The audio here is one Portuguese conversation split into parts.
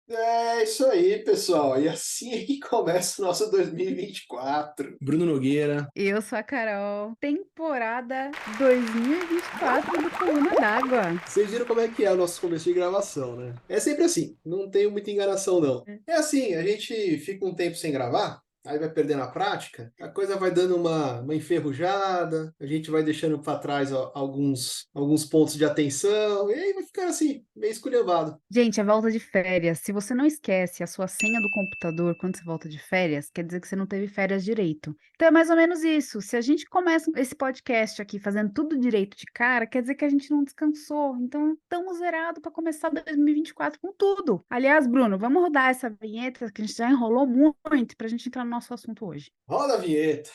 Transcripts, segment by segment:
É isso aí, pessoal. E assim é que começa o nosso 2024. Bruno Nogueira. Eu sou a Carol, temporada 2024 do Coluna d'Água. Vocês viram como é que é o nosso começo de gravação, né? É sempre assim, não tem muita enganação, não. É assim, a gente fica um tempo sem gravar, aí vai perdendo a prática, a coisa vai dando uma enferrujada, a gente vai deixando para trás ó, alguns pontos de atenção, e aí vai ficando assim, meio esculhambado. Gente, a volta de férias. Se você não esquece a sua senha do computador quando você volta de férias, quer dizer que você não teve férias direito. Então é mais ou menos isso. Se a gente começa esse podcast aqui fazendo tudo direito de cara, quer dizer que a gente não descansou. Então estamos zerados para começar 2024 com tudo. Aliás, Bruno, vamos rodar essa vinheta que a gente já enrolou muito para a gente entrar no nosso assunto hoje. Roda a vinheta.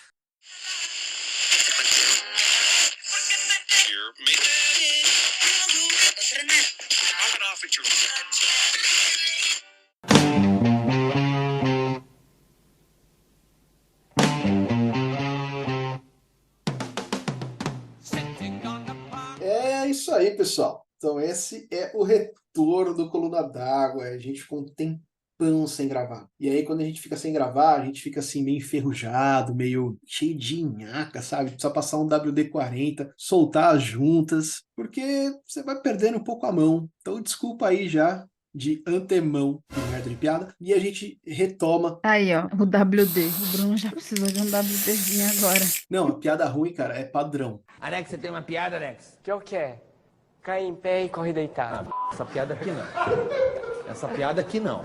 É isso aí, pessoal. Então, esse é o retorno do Coluna d'Água. A gente ficou um tempão sem gravar. E aí, quando a gente fica sem gravar, a gente fica assim, meio enferrujado, meio cheio de nhaca, sabe? Precisa passar um WD-40, soltar as juntas, porque você vai perdendo um pouco a mão. Então, desculpa aí já. De antemão, que merda de piada, e a gente retoma. Aí, ó, o WD. O Bruno já precisou de um WDzinho agora. Não, a piada ruim, cara, é padrão. Alex, você tem uma piada, Alex? Que é o quê? Cai em pé e corre deitado. Essa piada aqui não. Essa piada aqui não.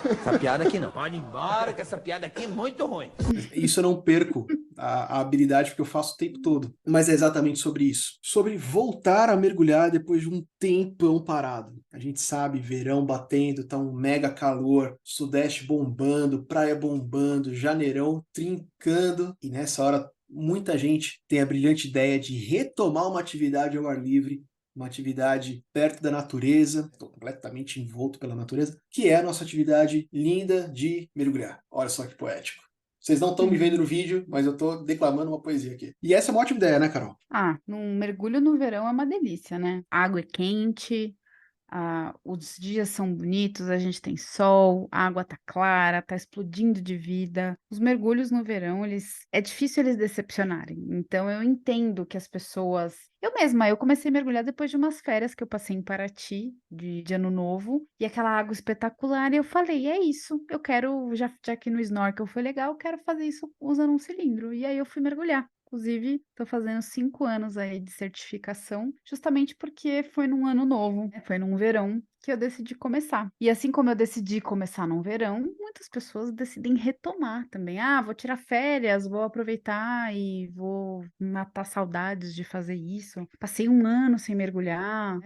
Essa piada aqui não. Pode ir embora, que essa piada aqui é muito ruim. Isso eu não perco a habilidade porque eu faço o tempo todo. Mas é exatamente sobre isso. Sobre voltar a mergulhar depois de um tempão parado. A gente sabe, verão batendo, tá um mega calor, sudeste bombando, praia bombando, janeirão trincando. E nessa hora, muita gente tem a brilhante ideia de retomar uma atividade ao ar livre, uma atividade perto da natureza, estou completamente envolto pela natureza, que é a nossa atividade linda de mergulhar. Olha só que poético. Vocês não estão me vendo no vídeo, mas eu estou declamando uma poesia aqui. E essa é uma ótima ideia, né, Carol? Ah, um mergulho no verão é uma delícia, né? A água é quente, os dias são bonitos, a gente tem sol, a água tá clara, tá explodindo de vida. Os mergulhos no verão, é difícil eles decepcionarem. Então eu entendo que as pessoas, eu mesma, eu comecei a mergulhar depois de umas férias que eu passei em Paraty, de Ano Novo, e aquela água espetacular, e eu falei, é isso, eu quero, já que no snorkel foi legal, eu quero fazer isso usando um cilindro. E aí eu fui mergulhar. Inclusive, estou fazendo 5 anos aí de certificação, justamente porque foi num ano novo, né? Foi num verão que eu decidi começar. E assim como eu decidi começar num verão, muitas pessoas decidem retomar também. Ah, vou tirar férias, vou aproveitar e vou matar saudades de fazer isso. Passei um ano sem mergulhar.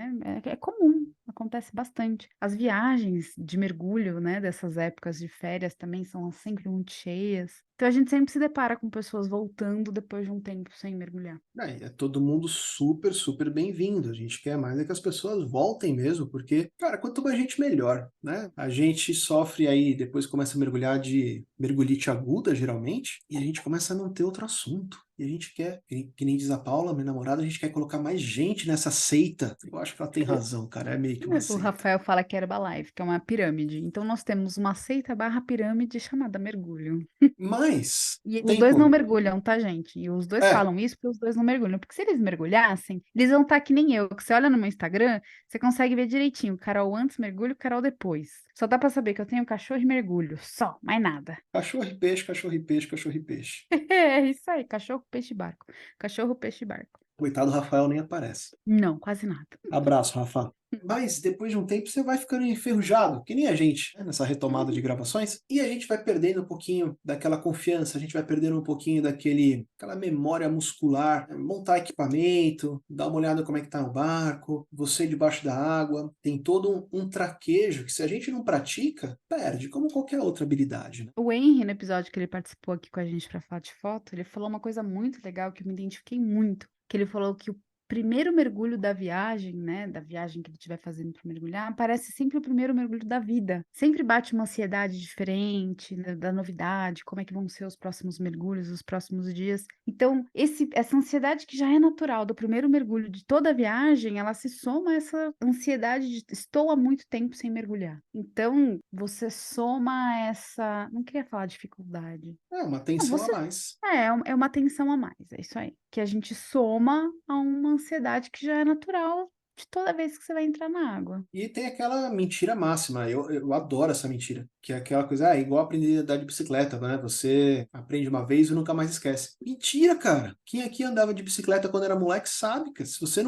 É comum, acontece bastante. As viagens de mergulho, né, dessas épocas de férias também são sempre muito cheias. Então a gente sempre se depara com pessoas voltando depois de um tempo sem mergulhar. É todo mundo super, super bem-vindo. A gente quer mais é que as pessoas voltem mesmo, porque, cara, quanto mais gente, melhor, né? A gente sofre aí, depois começa a mergulhar de mergulhite aguda, geralmente, e a gente começa a não ter outro assunto. E a gente quer, que nem diz a Paula, minha namorada, a gente quer colocar mais gente nessa seita. Eu acho que ela tem razão, cara, é meio que uma O seita. Rafael fala que é Herbalife, que é uma pirâmide. Então nós temos uma seita barra pirâmide chamada mergulho. Mas, E os tem dois não como. mergulham, tá, gente? E os dois É, falam isso porque os dois não mergulham. Porque se eles mergulhassem, eles vão estar que nem eu. Que você olha no meu Instagram, você consegue ver direitinho. Carol antes mergulho, Carol depois. Só dá pra saber que eu tenho cachorro e mergulho. Só, mais nada. cachorro e peixe, cachorro e peixe, cachorro e peixe. É isso aí, cachorro, peixe, barco. Cachorro, peixe, barco. Coitado, do Rafael nem aparece. Não, quase nada. Abraço, Rafa. Mas depois de um tempo você vai ficando enferrujado, que nem a gente, né, nessa retomada de gravações, e a gente vai perdendo um pouquinho daquela confiança, a gente vai perdendo um pouquinho aquela memória muscular, né, montar equipamento, dar uma olhada como é que tá o barco, você debaixo da água, tem todo um traquejo que se a gente não pratica, perde, como qualquer outra habilidade, né? O Henry, no episódio que ele participou aqui com a gente para falar de foto, ele falou uma coisa muito legal que eu me identifiquei muito. Que ele falou que primeiro mergulho da viagem, né, da viagem que ele estiver fazendo para mergulhar, parece sempre o primeiro mergulho da vida. Sempre bate uma ansiedade diferente, né, da novidade, como é que vão ser os próximos mergulhos, os próximos dias. Então, essa ansiedade que já é natural do primeiro mergulho de toda a viagem, ela se soma a essa ansiedade de estou há muito tempo sem mergulhar. Então, você soma essa, não queria falar dificuldade. É uma Não, tensão a mais. é uma tensão a mais, é isso aí. Que a gente soma a uma ansiedade que já é natural de toda vez que você vai entrar na água. E tem aquela mentira máxima, eu adoro essa mentira, que é aquela coisa, igual aprender a andar de bicicleta, né? Você aprende uma vez e nunca mais esquece. Mentira, cara! Quem aqui andava de bicicleta quando era moleque sabe, cara. Se você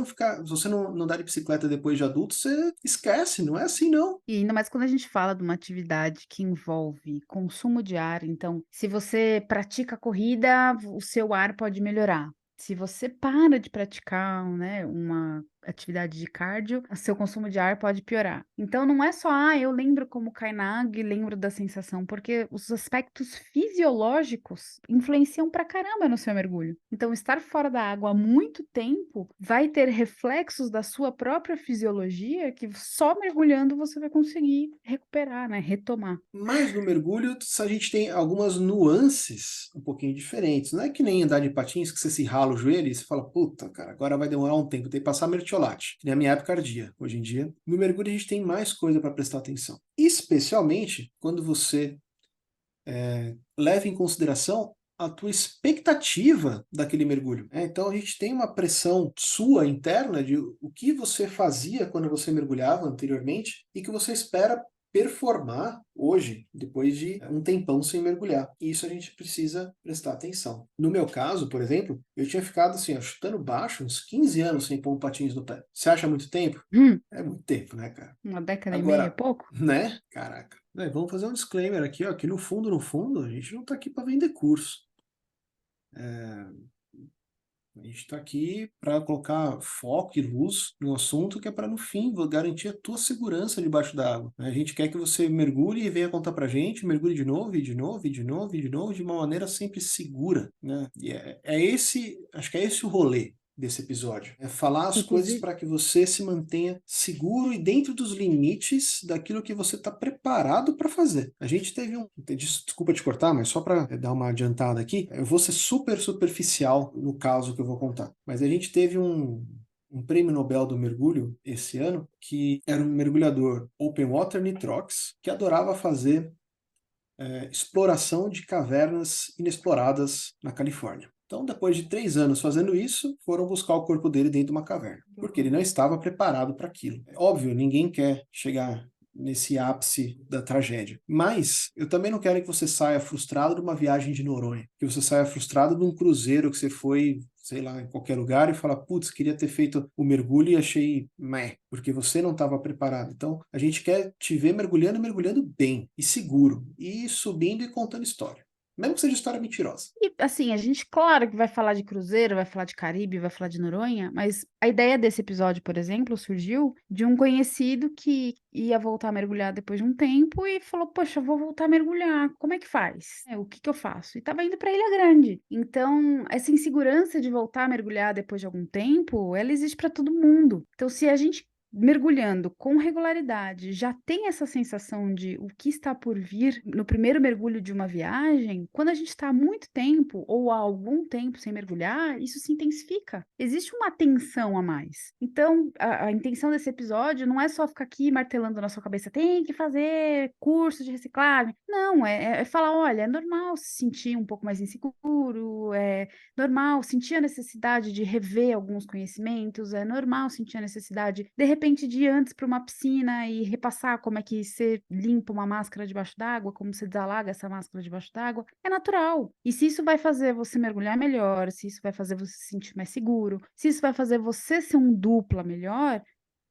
não andar de bicicleta depois de adulto, você esquece, não é assim não. E ainda mais quando a gente fala de uma atividade que envolve consumo de ar, então, se você pratica corrida, o seu ar pode melhorar. Se você para de praticar, né, uma atividade de cardio, o seu consumo de ar pode piorar. Então, não é só, eu lembro como cai na água e lembro da sensação, porque os aspectos fisiológicos influenciam pra caramba no seu mergulho. Então, estar fora da água há muito tempo vai ter reflexos da sua própria fisiologia que só mergulhando você vai conseguir recuperar, né, retomar. Mas no mergulho, a gente tem algumas nuances um pouquinho diferentes. Não é que nem andar de patins que você se rala o joelho e você fala, puta, cara, agora vai demorar um tempo, tem que passar mertiolate. Que nem a minha época ardia. Hoje em dia, no mergulho a gente tem mais coisa para prestar atenção. Especialmente quando você leva em consideração a tua expectativa daquele mergulho. Então a gente tem uma pressão sua interna de o que você fazia quando você mergulhava anteriormente e que você espera performar hoje, depois de um tempão sem mergulhar. E isso a gente precisa prestar atenção. No meu caso, por exemplo, eu tinha ficado assim, chutando baixo uns 15 anos sem pôr um patins no pé. Você acha muito tempo? É muito tempo, né, cara? Uma década e meia é Agora, pouco? né? Caraca. Vamos fazer um disclaimer aqui, ó, que no fundo, a gente não tá aqui para vender curso. A gente está aqui para colocar foco e luz no assunto que é para, no fim, garantir a tua segurança debaixo da água. A gente quer que você mergulhe e venha contar para a gente, mergulhe de novo, e de novo, e de novo, e de novo, de uma maneira sempre segura, né? E acho que é esse o rolê desse episódio. É falar as coisas Inclusive, para que você se mantenha seguro e dentro dos limites daquilo que você está preparado para fazer. A gente teve desculpa te cortar, mas só para dar uma adiantada aqui, eu vou ser super superficial no caso que eu vou contar. Mas a gente teve um prêmio Nobel do mergulho esse ano, que era um mergulhador open water nitrox, que adorava fazer exploração de cavernas inexploradas na Califórnia. Então, depois de 3 anos fazendo isso, foram buscar o corpo dele dentro de uma caverna, porque ele não estava preparado para aquilo. É óbvio, ninguém quer chegar nesse ápice da tragédia. Mas eu também não quero que você saia frustrado de uma viagem de Noronha, que você saia frustrado de um cruzeiro que você foi, sei lá, em qualquer lugar e fala, putz, queria ter feito o mergulho e achei meh, porque você não estava preparado. Então, a gente quer te ver mergulhando e mergulhando bem e seguro, e subindo e contando história. Mesmo que seja história mentirosa. e assim, a gente, claro que vai falar de Cruzeiro, vai falar de Caribe, vai falar de Noronha, mas a ideia desse episódio, por exemplo, surgiu de um conhecido que ia voltar a mergulhar depois de um tempo e falou: Poxa, eu vou voltar a mergulhar, como é que faz? O que que eu faço? E tava indo para Ilha Grande. Então, essa insegurança de voltar a mergulhar depois de algum tempo, ela existe para todo mundo. Então, se a gente mergulhando com regularidade, já tem essa sensação de o que está por vir no primeiro mergulho de uma viagem, quando a gente está há muito tempo ou há algum tempo sem mergulhar, isso se intensifica. Existe uma tensão a mais. Então, a intenção desse episódio não é só ficar aqui martelando na sua cabeça, tem que fazer curso de reciclagem. Não, é falar, olha, é normal se sentir um pouco mais inseguro, é normal sentir a necessidade de rever alguns conhecimentos, é normal sentir a necessidade, de repente, de ir antes para uma piscina e repassar como é que você limpa uma máscara debaixo d'água, como você desalaga essa máscara debaixo d'água. É natural. E se isso vai fazer você mergulhar melhor, se isso vai fazer você se sentir mais seguro, se isso vai fazer você ser um dupla melhor,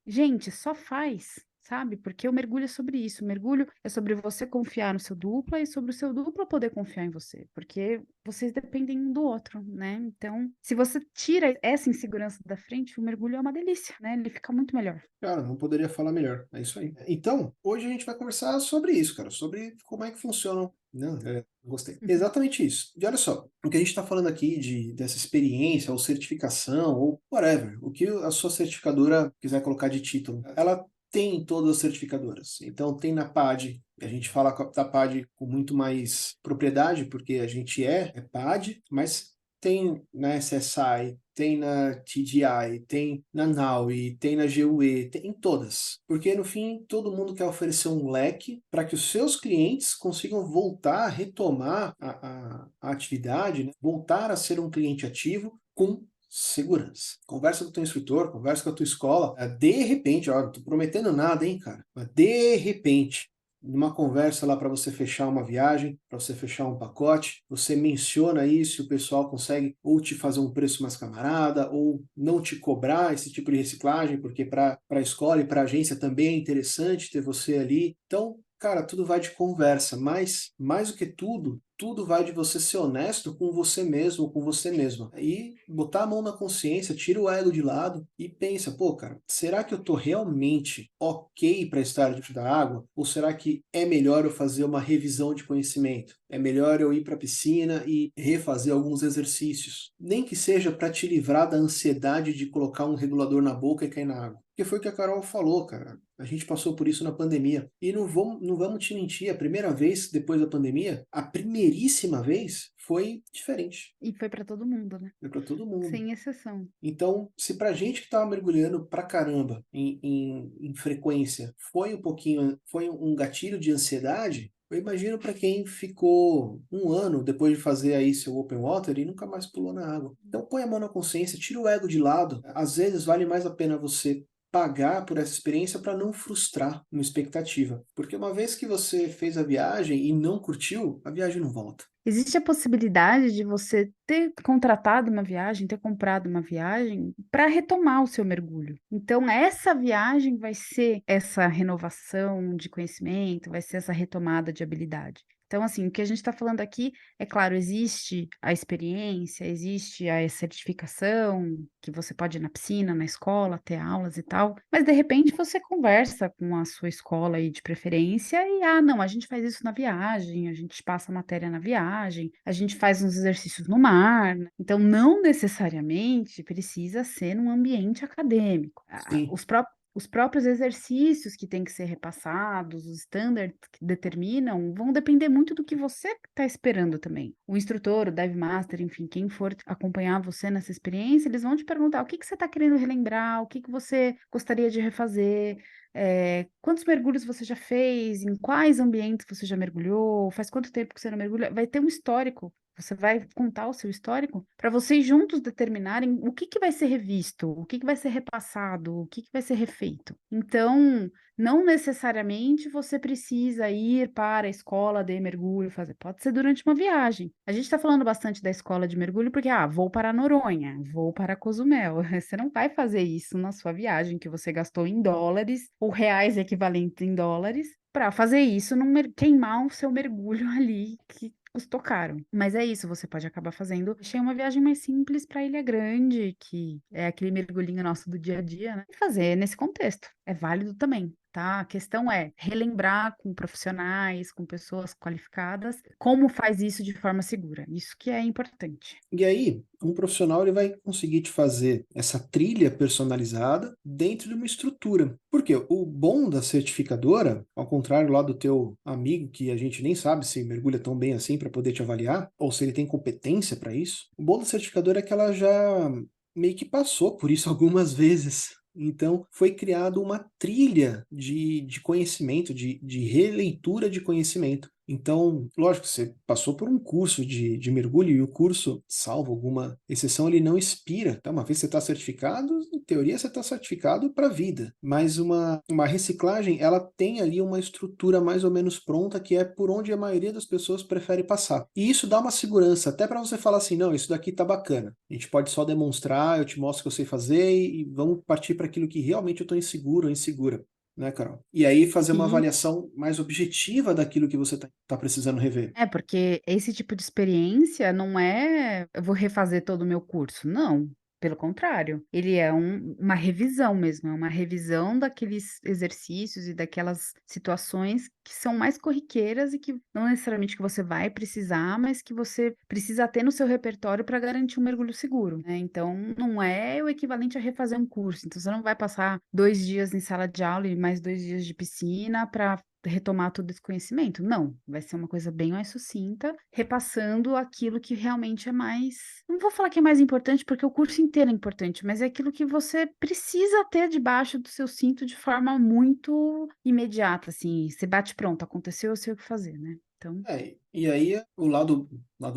gente, só faz. Sabe? Porque o mergulho é sobre isso. O mergulho é sobre você confiar no seu dupla e sobre o seu dupla poder confiar em você. Porque vocês dependem um do outro, né? Então, se você tira essa insegurança da frente, o mergulho é uma delícia, né? Ele fica muito melhor. Cara, não poderia falar melhor. É isso aí. Então, hoje a gente vai conversar sobre isso, cara, sobre como é que funcionam Não, gostei. Exatamente isso. E olha só, o que a gente está falando aqui dessa experiência, ou certificação, ou whatever, o que a sua certificadora quiser colocar de título, ela tem em todas as certificadoras. Então, tem na PAD, a gente fala da PAD com muito mais propriedade, porque a gente é PAD, mas tem na SSI, tem na TDI, tem na NAUI, tem na GUE, tem em todas. Porque no fim, todo mundo quer oferecer um leque para que os seus clientes consigam voltar a retomar a atividade, né? Voltar a ser um cliente ativo com segurança. Conversa com o teu instrutor, conversa com a tua escola. De repente, ó, não tô prometendo nada, hein, cara? Mas de repente, numa conversa lá para você fechar uma viagem, para você fechar um pacote, você menciona isso e o pessoal consegue ou te fazer um preço mais camarada, ou não te cobrar esse tipo de reciclagem, porque para a escola e para a agência também é interessante ter você ali. Então, cara, tudo vai de conversa, mas mais do que tudo vai de você ser honesto com você mesmo, com você mesma. E botar a mão na consciência, tira o ego de lado e pensa, pô, cara, será que eu tô realmente ok para estar debaixo da água? Ou será que é melhor eu fazer uma revisão de conhecimento? É melhor eu ir para a piscina e refazer alguns exercícios? Nem que seja para te livrar da ansiedade de colocar um regulador na boca e cair na água. Porque foi o que a Carol falou, cara. A gente passou por isso na pandemia. E não vamos te mentir, a primeira vez depois da pandemia, a primeiríssima vez, foi diferente. E foi para todo mundo, né? Foi para todo mundo. Sem exceção. Então, se pra gente que estava mergulhando pra caramba em frequência, foi um gatilho de ansiedade, eu imagino para quem ficou um ano depois de fazer aí seu open water e nunca mais pulou na água. Então põe a mão na consciência, tira o ego de lado. Às vezes vale mais a pena você pagar por essa experiência para não frustrar uma expectativa. Porque uma vez que você fez a viagem e não curtiu, a viagem não volta. Existe a possibilidade de você ter contratado uma viagem, ter comprado uma viagem para retomar o seu mergulho. Então, essa viagem vai ser essa renovação de conhecimento, vai ser essa retomada de habilidade. Então, assim, o que a gente está falando aqui, é claro, existe a experiência, existe a certificação, que você pode ir na piscina, na escola, ter aulas e tal, mas de repente você conversa com a sua escola aí de preferência e, não, a gente faz isso na viagem, a gente passa matéria na viagem, a gente faz uns exercícios no mar, né? Então, não necessariamente precisa ser num ambiente acadêmico. Sim. Os próprios exercícios que têm que ser repassados, os standards que determinam, vão depender muito do que você está esperando também. O instrutor, o dive master, enfim, quem for acompanhar você nessa experiência, eles vão te perguntar o que você está querendo relembrar, o que você gostaria de refazer, quantos mergulhos você já fez, em quais ambientes você já mergulhou, faz quanto tempo que você não mergulha, vai ter um histórico. Você vai contar o seu histórico para vocês juntos determinarem o que vai ser revisto, o que vai ser repassado, o que vai ser refeito. Então, não necessariamente você precisa ir para a escola de mergulho fazer. Pode ser durante uma viagem. A gente está falando bastante da escola de mergulho porque, vou para Noronha, vou para Cozumel. Você não vai fazer isso na sua viagem que você gastou em dólares ou reais equivalentes em dólares para fazer isso, queimar o seu mergulho ali que custou caro. Mas é isso, você pode acabar fazendo. Achei uma viagem mais simples para Ilha Grande, que é aquele mergulhinho nosso do dia a dia, né? E fazer nesse contexto. É válido também. Tá? A questão é relembrar com profissionais, com pessoas qualificadas, como faz isso de forma segura. Isso que é importante. E aí, um profissional ele vai conseguir te fazer essa trilha personalizada dentro de uma estrutura. Porque o bom da certificadora, ao contrário lá do teu amigo, que a gente nem sabe se mergulha tão bem assim para poder te avaliar, ou se ele tem competência para isso, o bom da certificadora é que ela já meio que passou por isso algumas vezes. Então, foi criado uma trilha de conhecimento, de releitura de conhecimento. Então, lógico, você passou por um curso de mergulho e o curso, salvo alguma exceção, ele não expira. Então, uma vez que você está certificado, em teoria você está certificado para a vida. Mas uma reciclagem, ela tem ali uma estrutura mais ou menos pronta, que é por onde a maioria das pessoas prefere passar. E isso dá uma segurança, até para você falar assim, não, isso daqui tá bacana. A gente pode só demonstrar, eu te mostro o que eu sei fazer e vamos partir para aquilo que realmente eu estou inseguro ou insegura. Né, Carol? E aí fazer uma avaliação mais objetiva daquilo que você tá precisando rever. Porque esse tipo de experiência não é eu vou refazer todo o meu curso, não. Pelo contrário, ele é uma revisão mesmo, é uma revisão daqueles exercícios e daquelas situações que são mais corriqueiras e que não necessariamente que você vai precisar, mas que você precisa ter no seu repertório para garantir um mergulho seguro, né? Então, não é o equivalente a refazer um curso. Então, você não vai passar 2 dias em sala de aula e mais 2 dias de piscina para retomar todo esse conhecimento. Não, vai ser uma coisa bem mais sucinta, repassando aquilo que realmente é mais. Não vou falar que é mais importante, porque o curso inteiro é importante, mas é aquilo que você precisa ter debaixo do seu cinto de forma muito imediata, assim. Você bate pronto, aconteceu, eu sei o que fazer, né? Então. E aí o lado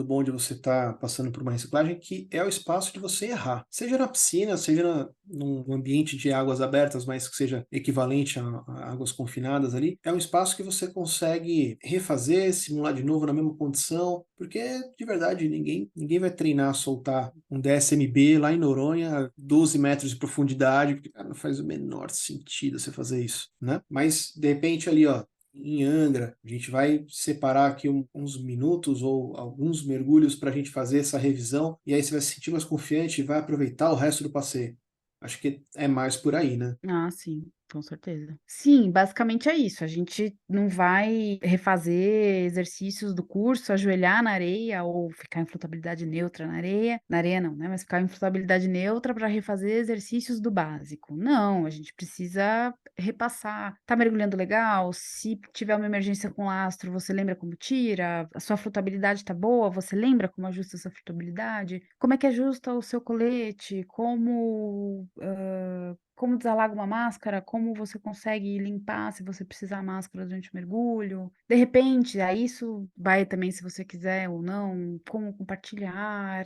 bom de você estar passando por uma reciclagem, que é o espaço de você errar. Seja na piscina, seja num ambiente de águas abertas, mas que seja equivalente a águas confinadas ali, é um espaço que você consegue refazer, simular de novo na mesma condição, porque de verdade ninguém vai treinar a soltar um DSMB lá em Noronha a 12 metros de profundidade, porque cara, não faz o menor sentido você fazer isso, né? Mas de repente ali, ó, em Angra, a gente vai separar aqui uns minutos ou alguns mergulhos para a gente fazer essa revisão, e aí você vai se sentir mais confiante e vai aproveitar o resto do passeio. Acho que é mais por aí, né? Ah, sim, com certeza. Sim, basicamente é isso. A gente não vai refazer exercícios do curso, ajoelhar na areia ou ficar em flutabilidade neutra na areia. Na areia não, né? Mas ficar em flutabilidade neutra para refazer exercícios do básico. Não, a gente precisa repassar. Tá mergulhando legal? Se tiver uma emergência com lastro, você lembra como tira? A sua flutabilidade tá boa? Você lembra como ajusta essa flutabilidade? Como é que ajusta o seu colete? Como desalaga uma máscara, como você consegue limpar se você precisar máscara durante o mergulho. De repente, aí isso vai também se você quiser ou não, como compartilhar,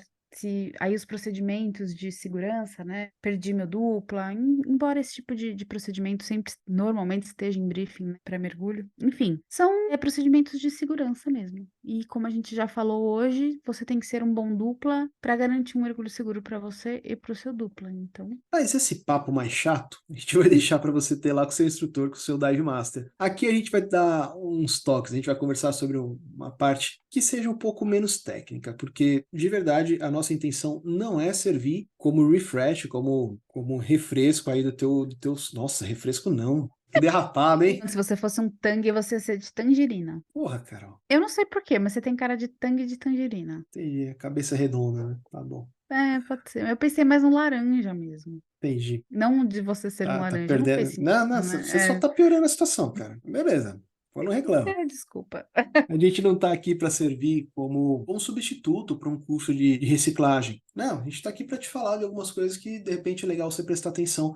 aí os procedimentos de segurança, né? Perdi meu dupla, embora esse tipo de procedimento sempre normalmente esteja em briefing, né, para mergulho. Enfim, são procedimentos de segurança mesmo. E como a gente já falou hoje, você tem que ser um bom dupla para garantir um mergulho seguro para você e para o seu dupla. Então, Mas esse papo mais chato, a gente vai deixar para você ter lá com o seu instrutor, com o seu Dive Master. Aqui a gente vai dar uns toques, a gente vai conversar sobre uma parte que seja um pouco menos técnica, porque de verdade a nossa intenção não é servir como refresh, como refresco aí do teu. Nossa, refresco não. Que derrapado, hein? se você fosse um tangue, você ia ser de tangerina. Porra, Carol. Eu não sei por quê, mas você tem cara de tangue de tangerina. Entendi. A cabeça redonda, né? Tá bom. É, pode ser. Eu pensei mais no laranja mesmo. Entendi. Não de você ser um Tá laranja. Não fez perdendo. Não, não, sentido, você só né? tá piorando a situação, cara. Beleza. Eu não reclamo. Desculpa. A gente não está aqui para servir como substituto para um curso de reciclagem. Não, a gente está aqui para te falar de algumas coisas que de repente é legal você prestar atenção,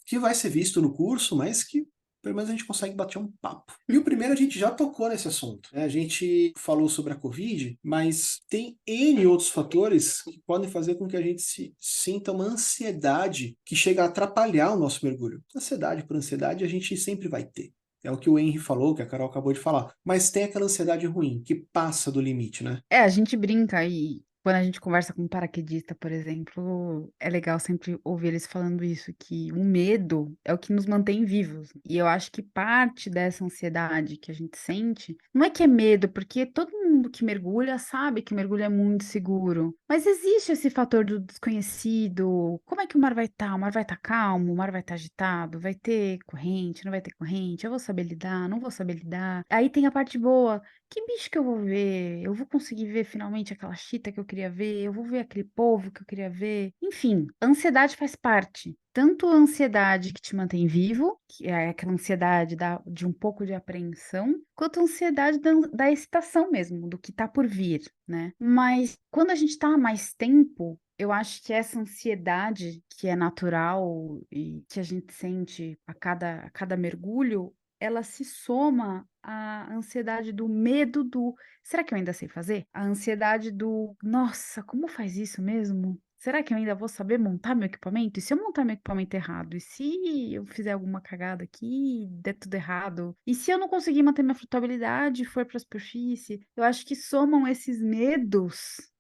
que vai ser visto no curso, mas que pelo menos a gente consegue bater um papo. E o primeiro a gente já tocou nesse assunto, né? A gente falou sobre a Covid, mas tem N outros fatores que podem fazer com que a gente se sinta uma ansiedade que chega a atrapalhar o nosso mergulho. Ansiedade por ansiedade a gente sempre vai ter. É o que o Henry falou, que a Carol acabou de falar. Mas tem aquela ansiedade ruim, que passa do limite, né? A gente brinca aí. Quando a gente conversa com um paraquedista, por exemplo, é legal sempre ouvir eles falando isso, que o medo é o que nos mantém vivos. E eu acho que parte dessa ansiedade que a gente sente, não é que é medo, porque todo mundo que mergulha sabe que mergulho é muito seguro. Mas existe esse fator do desconhecido. Como é que o mar vai estar? O mar vai estar calmo? O mar vai estar agitado? Vai ter corrente? Não vai ter corrente? Eu vou saber lidar? Não vou saber lidar? Aí tem a parte boa. Que bicho que eu vou ver? Eu vou conseguir ver finalmente aquela chita que eu queria ver? Eu vou ver aquele povo que eu queria ver? Enfim, a ansiedade faz parte. Tanto a ansiedade que te mantém vivo, que é aquela ansiedade de um pouco de apreensão, quanto a ansiedade da excitação mesmo, do que tá por vir, né? Mas quando a gente tá há mais tempo, eu acho que essa ansiedade que é natural e que a gente sente a cada mergulho, ela se soma à ansiedade do medo do será que eu ainda sei fazer? A ansiedade do nossa, como faz isso mesmo? Será que eu ainda vou saber montar meu equipamento? E se eu montar meu equipamento errado? E se eu fizer alguma cagada aqui, der tudo errado? E se eu não conseguir manter minha flutuabilidade e for para a superfície? Eu acho que somam esses medos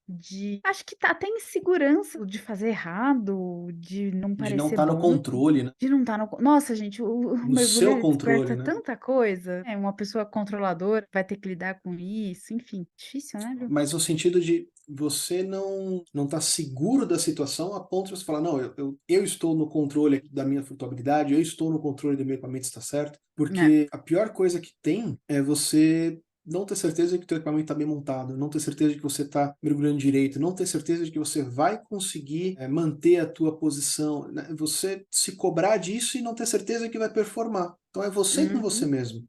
acho que tá até insegurança de fazer errado, de não De não parecer estar no bom. controle, né? De não estar no. Nossa, gente, o No mergulho seu ele controle, desperta né? tanta coisa. Uma pessoa controladora vai ter que lidar com isso, enfim. Difícil, né, viu? Mas no sentido de você não tá seguro da situação a ponto de você falar, não, eu estou no controle da minha flutuabilidade, eu estou no controle do meu equipamento, está certo? né? Porque a pior coisa que tem é você não ter certeza de que o teu equipamento está bem montado, não ter certeza de que você está mergulhando direito, não ter certeza de que você vai conseguir manter a tua posição, né? Você se cobrar disso e não ter certeza que vai performar. Então é você com você Uhum. mesmo.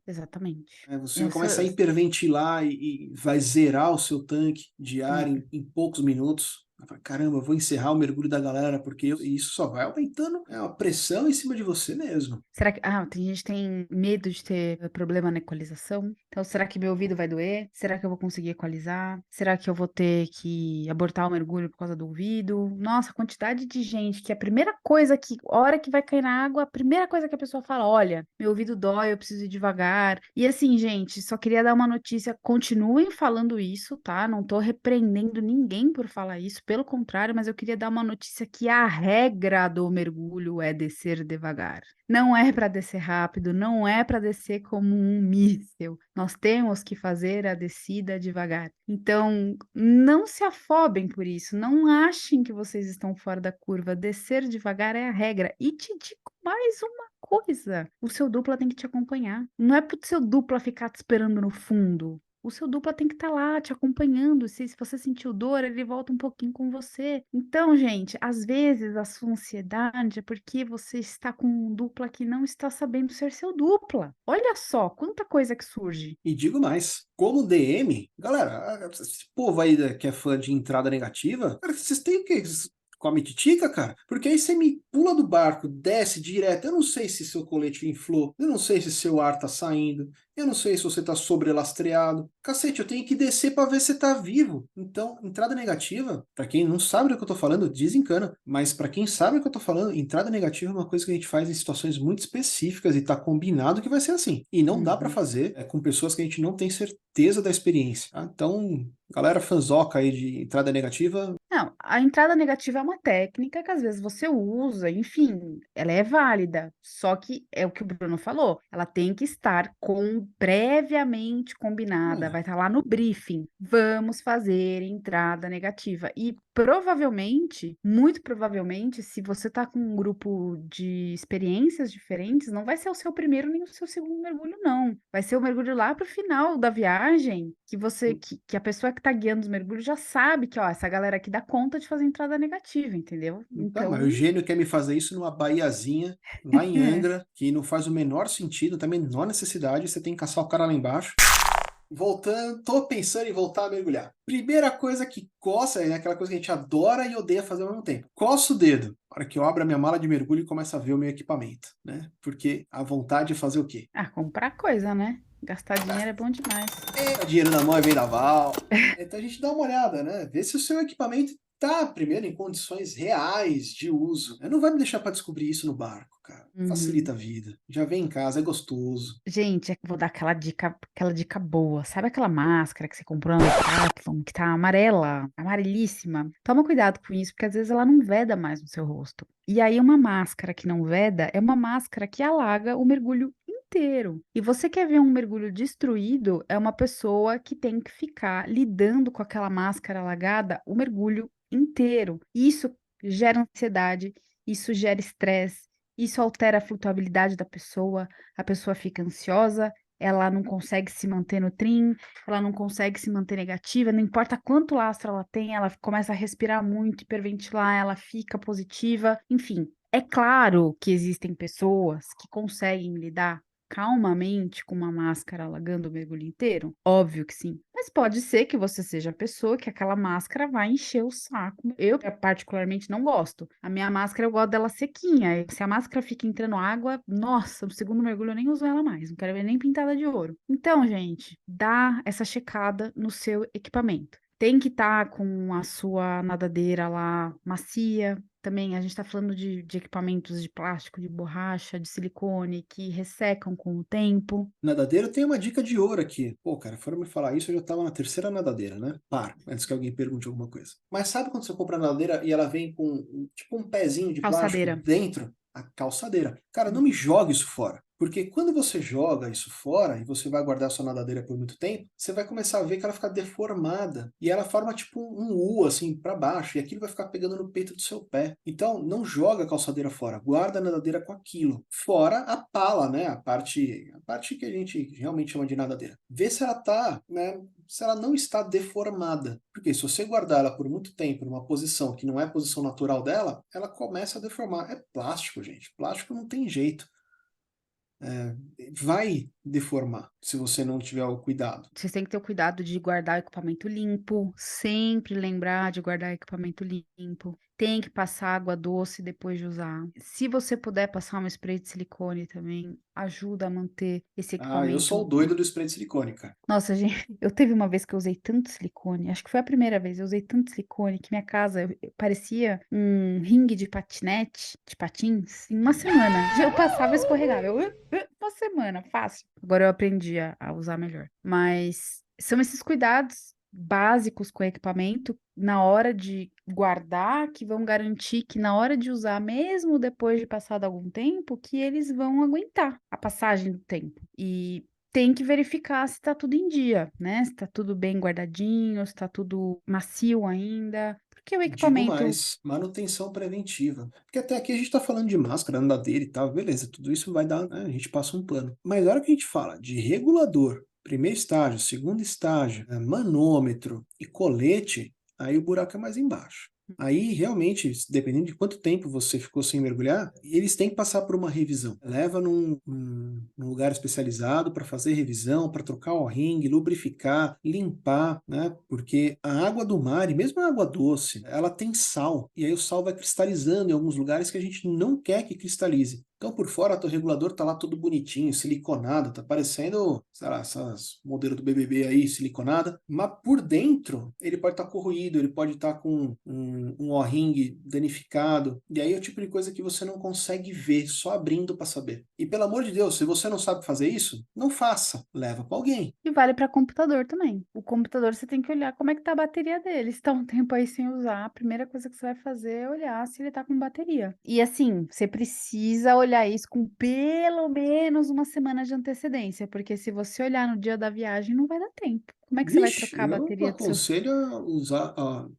Exatamente. Você começa a Essa, hiperventilar e vai zerar o seu tanque de ar é. em poucos minutos. Vai falar, caramba, eu vou encerrar o mergulho da galera, porque isso só vai aumentando a pressão em cima de você mesmo. Será que. Ah, tem gente que tem medo de ter problema na equalização. Então, será que meu ouvido vai doer? Será que eu vou conseguir equalizar? Será que eu vou ter que abortar o mergulho por causa do ouvido? Nossa, a quantidade de gente que a primeira coisa que, a hora que vai cair na água, a primeira coisa que a pessoa fala: olha, meu ouvido dói, eu preciso ir devagar. E assim, gente, só queria dar uma notícia: continuem falando isso, tá? Não tô repreendendo ninguém por falar isso, pelo contrário, mas eu queria dar uma notícia que a regra do mergulho é descer devagar. Não é para descer rápido, não é para descer como um míssil. Nós temos que fazer a descida devagar. Então, não se afobem por isso, não achem que vocês estão fora da curva. Descer devagar é a regra. E te digo mais uma coisa: o seu dupla tem que te acompanhar. Não é para o seu dupla ficar te esperando no fundo. O seu dupla tem que estar lá te acompanhando. Se você sentiu dor, ele volta um pouquinho com você. Então, gente, às vezes a sua ansiedade é porque você está com um dupla que não está sabendo ser seu dupla. Olha só quanta coisa que surge. E digo mais, como DM, galera, esse povo aí que é fã de entrada negativa, cara, vocês têm o quê? Come titica, cara? Porque aí você me pula do barco, desce direto. Eu não sei se seu colete inflou, eu não sei se seu ar tá saindo, eu não sei se você tá sobrelastreado. Cacete, eu tenho que descer pra ver se tá vivo. Então, entrada negativa, pra quem não sabe do que eu tô falando, desencana. Mas pra quem sabe do que eu tô falando, entrada negativa é uma coisa que a gente faz em situações muito específicas e tá combinado que vai ser assim. E não dá pra Uhum. fazer com pessoas que a gente não tem certeza da experiência, tá? Então, galera fanzoca aí de entrada negativa, Não, a entrada negativa é uma técnica que às vezes você usa, enfim, ela é válida. Só que é o que o Bruno falou, ela tem que estar previamente combinada, vai estar lá no briefing. Vamos fazer entrada negativa. E provavelmente, muito provavelmente, se você está com um grupo de experiências diferentes, não vai ser o seu primeiro nem o seu segundo mergulho, não. Vai ser o mergulho lá para o final da viagem, que a pessoa que está guiando os mergulhos já sabe que, ó, essa galera aqui dá conta de fazer entrada negativa, entendeu? tá, mas o Então, Eugênio quer me fazer isso numa baiazinha, lá em Angra, que não faz o menor sentido, não tem a menor necessidade, você tem que caçar o cara lá embaixo. Voltando, tô pensando em voltar a mergulhar. Primeira coisa que coça, é aquela coisa que a gente adora e odeia fazer ao mesmo tempo. Coça o dedo. Na hora que eu abro a minha mala de mergulho e começo a ver o meu equipamento, né? Porque a vontade é fazer o quê? comprar coisa, né? Gastar dinheiro é bom demais. O dinheiro na mão é vendaval. Então a gente dá uma olhada, né? Vê se o seu equipamento tá, primeiro, em condições reais de uso. Não vai me deixar para descobrir isso no barco, cara. Uhum. Facilita a vida. Já vem em casa, é gostoso. Gente, vou dar aquela dica boa. Sabe aquela máscara que você comprou na Decathlon, que tá amarela, amarelíssima? Toma cuidado com isso, porque às vezes ela não veda mais no seu rosto. E aí, uma máscara que não veda é uma máscara que alaga o mergulho inteiro. E você quer ver um mergulho destruído, é uma pessoa que tem que ficar lidando com aquela máscara alagada o mergulho inteiro. Isso gera ansiedade, isso gera estresse, isso altera a flutuabilidade da pessoa, a pessoa fica ansiosa, ela não consegue se manter no trim, ela não consegue se manter negativa, não importa quanto lastro ela tem, ela começa a respirar muito, hiperventilar, ela fica positiva, enfim. É claro que existem pessoas que conseguem lidar calmamente com uma máscara alagando o mergulho inteiro? Óbvio que sim. Mas pode ser que você seja a pessoa que aquela máscara vai encher o saco. Eu, particularmente, não gosto. A minha máscara, eu gosto dela sequinha. Se a máscara fica entrando água, nossa, no segundo mergulho eu nem uso ela mais. Não quero ver nem pintada de ouro. Então, gente, dá essa checada no seu equipamento. Tem que estar com a sua nadadeira lá macia. Também a gente está falando de equipamentos de plástico, de borracha, de silicone, que ressecam com o tempo. Nadadeira tem uma dica de ouro aqui. Pô, cara, foram me falar isso, eu já tava na terceira nadadeira, né? Para, antes que alguém pergunte alguma coisa. Mas sabe quando você compra a nadadeira e ela vem com tipo um pezinho de plástico Calçadeira. dentro? A calçadeira. Cara, não me jogue isso fora. Porque quando você joga isso fora e você vai guardar sua nadadeira por muito tempo, você vai começar a ver que ela fica deformada e ela forma tipo um U assim para baixo e aquilo vai ficar pegando no peito do seu pé. Então, não joga a calçadeira fora, guarda a nadadeira com aquilo. Fora a pala, né? A parte que a gente realmente chama de nadadeira. Vê se ela tá, né? Se ela não está deformada. Porque se você guardar ela por muito tempo numa posição que não é a posição natural dela, ela começa a deformar. É plástico, gente. Plástico não tem jeito. Vai deformar se você não tiver o cuidado. Vocês têm que ter o cuidado de guardar o equipamento limpo, sempre lembrar de guardar o equipamento limpo. Tem que passar água doce depois de usar. Se você puder passar um spray de silicone também, ajuda a manter esse Ah, eu sou o equipamento. doido do spray de silicone, cara. Nossa, gente, eu teve uma vez que eu usei tanto silicone, acho que foi a primeira vez, eu usei tanto silicone que minha casa parecia um ringue de patinete, de patins, em uma semana. Eu passava e escorregava. Uma semana, fácil. Agora eu aprendi a usar melhor. Mas são esses cuidados básicos com o equipamento na hora de guardar que vão garantir que na hora de usar, mesmo depois de passado algum tempo, que eles vão aguentar a passagem do tempo. E tem que verificar se está tudo em dia, né? Se está tudo bem guardadinho, se está tudo macio ainda. Porque o Digo equipamento. mais, manutenção preventiva. Porque até aqui a gente está falando de máscara, andadeira e tal, beleza, tudo isso vai dar, né, a gente passa um pano. Mas na hora que a gente fala de regulador, primeiro estágio, segundo estágio, manômetro e colete, aí o buraco é mais embaixo. Aí, realmente, dependendo de quanto tempo você ficou sem mergulhar, eles têm que passar por uma revisão. Leva num lugar especializado para fazer revisão, para trocar o ringue, lubrificar, limpar, né? Porque a água do mar, e mesmo a água doce, ela tem sal. E aí o sal vai cristalizando em alguns lugares que a gente não quer que cristalize. Então, por fora, o regulator tá lá todo bonitinho, siliconado, tá parecendo, sei lá, essas modelos do BBB aí, siliconada. Mas por dentro, ele pode estar corroído, ele pode estar com um O-ring danificado. E aí é o tipo de coisa que você não consegue ver, só abrindo para saber. E pelo amor de Deus, se você não sabe fazer isso, não faça. Leva para alguém. E vale para computador também. O computador você tem que olhar como é que tá a bateria dele. Se tá um tempo aí sem usar, a primeira coisa que você vai fazer é olhar se ele tá com bateria. E assim, você precisa olhar isso com pelo menos uma semana de antecedência, porque se você olhar no dia da viagem, não vai dar tempo. Como é que você vai Vixe, trocar a eu bateria do seu... aconselho a usar,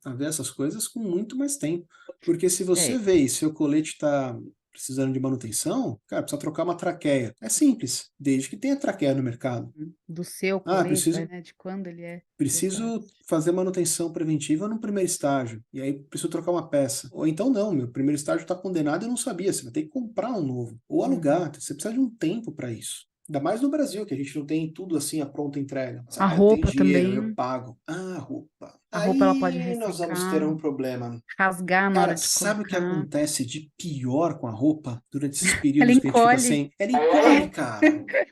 a ver essas coisas com muito mais tempo. Porque se você É, vê e seu colete está precisando de manutenção, cara, precisa trocar uma traqueia. É simples, desde que tenha traqueia no mercado. do seu Ah, colete, né? De quando ele é. Exato. preciso fazer manutenção preventiva no primeiro estágio. E aí preciso trocar uma peça. Ou então não, meu primeiro estágio está condenado e eu não sabia. Você vai ter que comprar um novo. Ou alugar. Você precisa de um tempo para isso. Ainda mais no Brasil, que a gente não tem tudo assim a pronta entrega. A Ah, eu tenho roupa dinheiro, eu também. pago. Ah, roupa. A roupa ela pode Aí nós vamos ter ressecar, um problema. rasgar na hora Cara, de sabe o que colocar. acontece de pior com a roupa durante esses Ela períodos que a gente fica encolhe. sem? Ela encolhe, cara.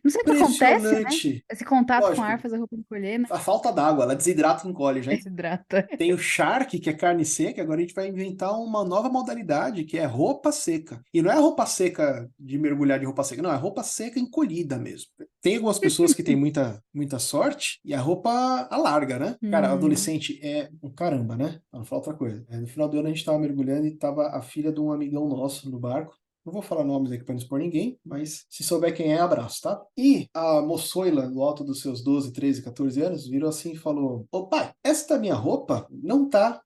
Não sei o que acontece, né? Impressionante. Esse contato com ar Lógico, faz a roupa encolher, né? a falta d'água, ela desidrata e encolhe. Já Desidrata. tem o Shark, que é carne seca, agora a gente vai inventar uma nova modalidade, que é roupa seca. E não é roupa seca de mergulhar de roupa seca, não, é roupa seca encolhida mesmo. Tem algumas pessoas que têm muita sorte e a roupa alarga, né? Cara, Uhum. adolescente é um caramba, né? Pra não falar outra coisa. No final do ano a gente tava mergulhando e tava a filha de um amigão nosso no barco. Não vou falar nomes aqui para não expor ninguém, mas se souber quem é, abraço, tá? E a moçoila, no alto dos seus 12, 13, 14 anos, virou assim e falou: Ô pai, esta minha roupa não tá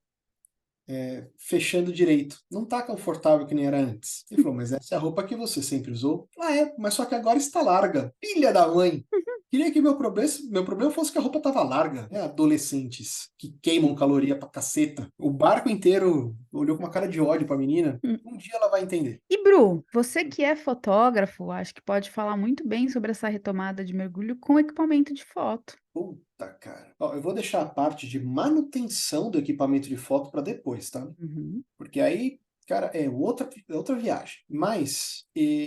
fechando direito. Não tá confortável que nem era antes. Ele falou, mas essa é a roupa que você sempre usou? Ah, é, mas só que agora está larga. Filha da mãe! Queria que meu problema fosse que a roupa tava larga. É, adolescentes que queimam caloria pra caceta. O barco inteiro olhou com uma cara de ódio pra menina. Um dia ela vai entender. E Bru, você que é fotógrafo, acho que pode falar muito bem sobre essa retomada de mergulho com equipamento de foto. Puta, cara. Ó, eu vou deixar a parte de manutenção do equipamento de foto para depois, tá? Uhum. Porque aí, cara, é outra viagem. Mas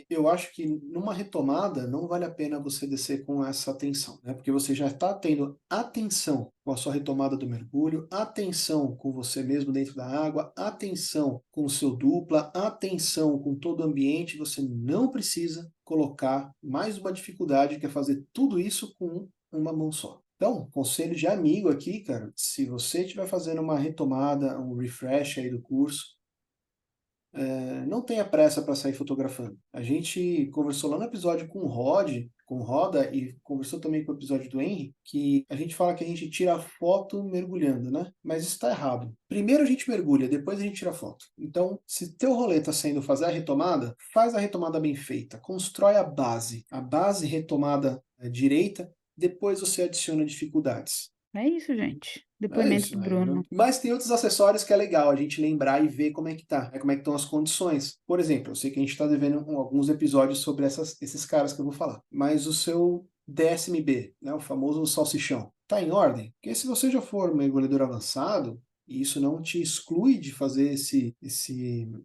eu acho que numa retomada não vale a pena você descer com essa atenção, né? Porque você já está tendo atenção com a sua retomada do mergulho, atenção com você mesmo dentro da água, atenção com o seu dupla, atenção com todo o ambiente. Você não precisa colocar mais uma dificuldade que é fazer tudo isso com uma mão só. Então, conselho de amigo aqui, cara, se você estiver fazendo uma retomada, um refresh aí do curso, não tenha pressa para sair fotografando. A gente conversou lá no episódio com o Roda, e conversou também com o episódio do Henry, que a gente fala que a gente tira foto mergulhando, né? Mas isso está errado. Primeiro a gente mergulha, depois a gente tira foto. Então, se teu rolê está sendo fazer a retomada, faz a retomada bem feita, constrói a base retomada direita, depois você adiciona dificuldades. É isso, gente. É Depoimento isso, do né? Bruno. Mas tem outros acessórios que é legal a gente lembrar e ver como é que tá, como é que estão as condições. Por exemplo, eu sei que a gente está devendo alguns episódios sobre esses caras que eu vou falar, mas o seu DSMB, né, o famoso salsichão, tá em ordem? Porque se você já for um mergulhador avançado, e isso não te exclui de fazer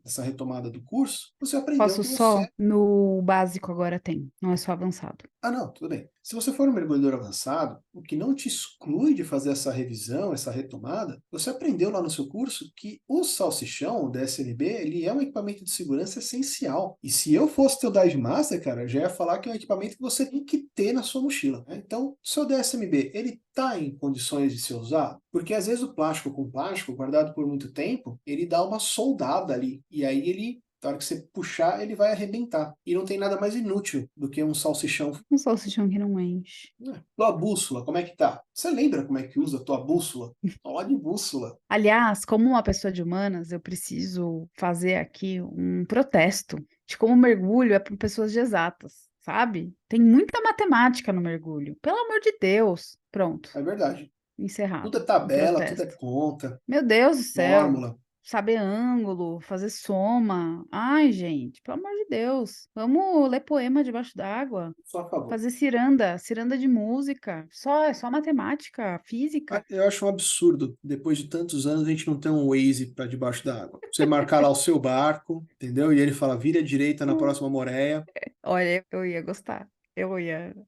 essa retomada do curso, você aprendeu Posso que só? você... No básico agora tem, não é só avançado. Ah, não, tudo bem. Se você for um mergulhador avançado, o que não te exclui de fazer essa revisão, essa retomada, você aprendeu lá no seu curso que o salsichão, o DSMB, ele é um equipamento de segurança essencial. E se eu fosse teu Dive Master, cara, eu já ia falar que é um equipamento que você tem que ter na sua mochila, né? Então, seu DSMB, ele tá em condições de ser usado? Porque às vezes o plástico com plástico, guardado por muito tempo, ele dá uma soldada ali. E aí ele... Na hora que você puxar, ele vai arrebentar. E não tem nada mais inútil do que um salsichão. Um salsichão que não enche. Tua bússola, como é que tá? Você lembra como é que usa a tua bússola? Fala de bússola. Aliás, como uma pessoa de humanas, eu preciso fazer aqui um protesto de como o mergulho é para pessoas de exatas, sabe? Tem muita matemática no mergulho. Pelo amor de Deus. Pronto, É verdade. encerrado. Tudo é O tabela, tudo é protesto. conta, Meu Deus do céu. fórmula. Saber ângulo, fazer soma. Ai, gente, pelo amor de Deus. Vamos ler poema debaixo d'água. Só a favor. Fazer ciranda de música. É só matemática, física. Eu acho um absurdo, depois de tantos anos, a gente não ter um Waze para debaixo da água. Você marcar lá o seu barco, entendeu? E ele fala, vira à direita na próxima moreia. Olha, eu ia gostar.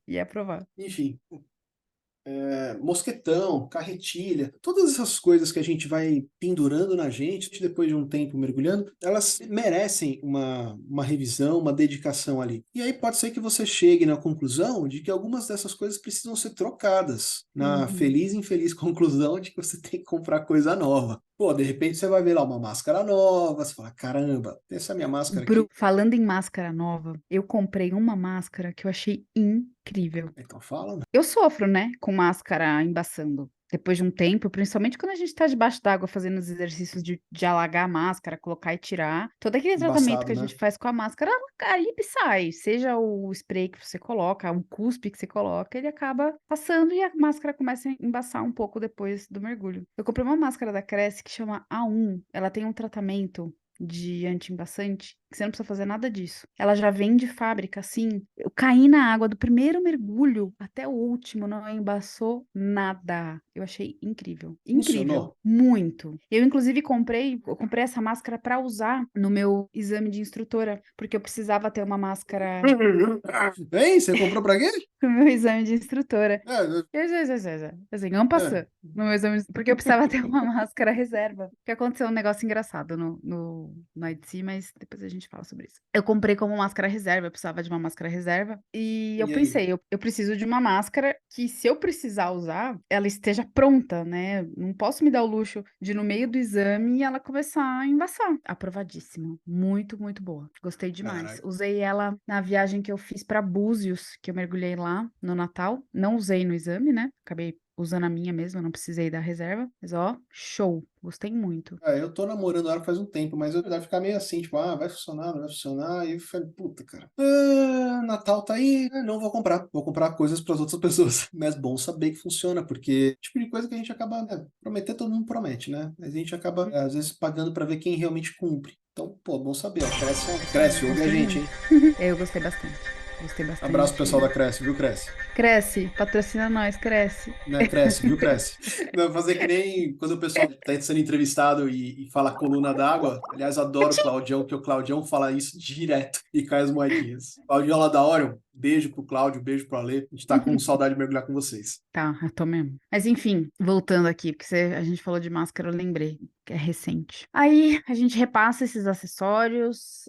Ia aprovar. Enfim, mosquetão, carretilha, todas essas coisas que a gente vai pendurando na gente depois de um tempo mergulhando, elas merecem uma revisão, uma dedicação ali. E aí pode ser que você chegue na conclusão de que algumas dessas coisas precisam ser trocadas, na feliz e infeliz conclusão de que você tem que comprar coisa nova. Pô, de repente você vai ver lá uma máscara nova, você fala, caramba, essa minha máscara aqui. Falando em máscara nova, eu comprei uma máscara que eu achei incrível. Então fala, né? Eu sofro, né, com máscara embaçando. Depois de um tempo, principalmente quando a gente tá debaixo d'água fazendo os exercícios de alagar a máscara, colocar e tirar. Todo aquele tratamento Embaçado, que a né? gente faz com a máscara, a lipe sai. Seja o spray que você coloca, um cuspe que você coloca, ele acaba passando e a máscara começa a embaçar um pouco depois do mergulho. Eu comprei uma máscara da Cresce que chama A1. Ela tem um tratamento de anti-embaçante, que você não precisa fazer nada disso. Ela já vem de fábrica, assim. Eu caí na água do primeiro mergulho até o último, não embaçou nada. Eu achei incrível. Incrível. Funcionou? Muito. Eu, inclusive, comprei essa máscara para usar no meu exame de instrutora, porque eu precisava ter uma máscara Hein? Você comprou pra quê? no meu exame de instrutora. É, Assim, não passou no meu exame, porque eu precisava ter uma máscara reserva. Porque aconteceu um negócio engraçado no IDC, mas depois a gente fala sobre isso. Eu comprei como máscara reserva, eu precisava de uma máscara reserva. E eu E aí? pensei, eu preciso de uma máscara que, se eu precisar usar, ela esteja pronta, né? Não posso me dar o luxo de, no meio do exame, ela começar a embaçar. Aprovadíssima. Muito, muito boa. Gostei demais. Caraca. Usei ela na viagem que eu fiz para Búzios, que eu mergulhei lá no Natal. Não usei no exame, né? Acabei usando a minha mesma, não precisei da reserva. Mas, ó, show. Gostei muito. Eu tô namorando ela faz um tempo, mas eu deve ficar meio assim, tipo, vai funcionar, não vai funcionar. E eu falei, puta, cara. Natal tá aí, não vou comprar. Vou comprar coisas pras outras pessoas. Mas bom saber que funciona, porque tipo de coisa que a gente acaba, prometer, todo mundo promete, né? Mas a gente acaba, às vezes, pagando pra ver quem realmente cumpre. Então, pô, bom saber, ó. Cresce, ouve a gente, hein? Eu gostei bastante. Gostei bastante. Abraço pro pessoal da Cresce, viu, Cresce? Cresce, patrocina nós, cresce. Né, Cresce, viu, Cresce? Não, fazer que nem quando o pessoal tá sendo entrevistado e fala coluna d'água. Aliás, adoro o Claudião, porque o Claudião fala isso direto e cai as moedinhas. Claudião lá da Orion, Beijo pro Cláudio, beijo pro Ale. A gente tá com saudade de mergulhar com vocês. Tá, eu tô mesmo. Mas enfim, voltando aqui, porque a gente falou de máscara, eu lembrei que é recente. Aí a gente repassa esses acessórios,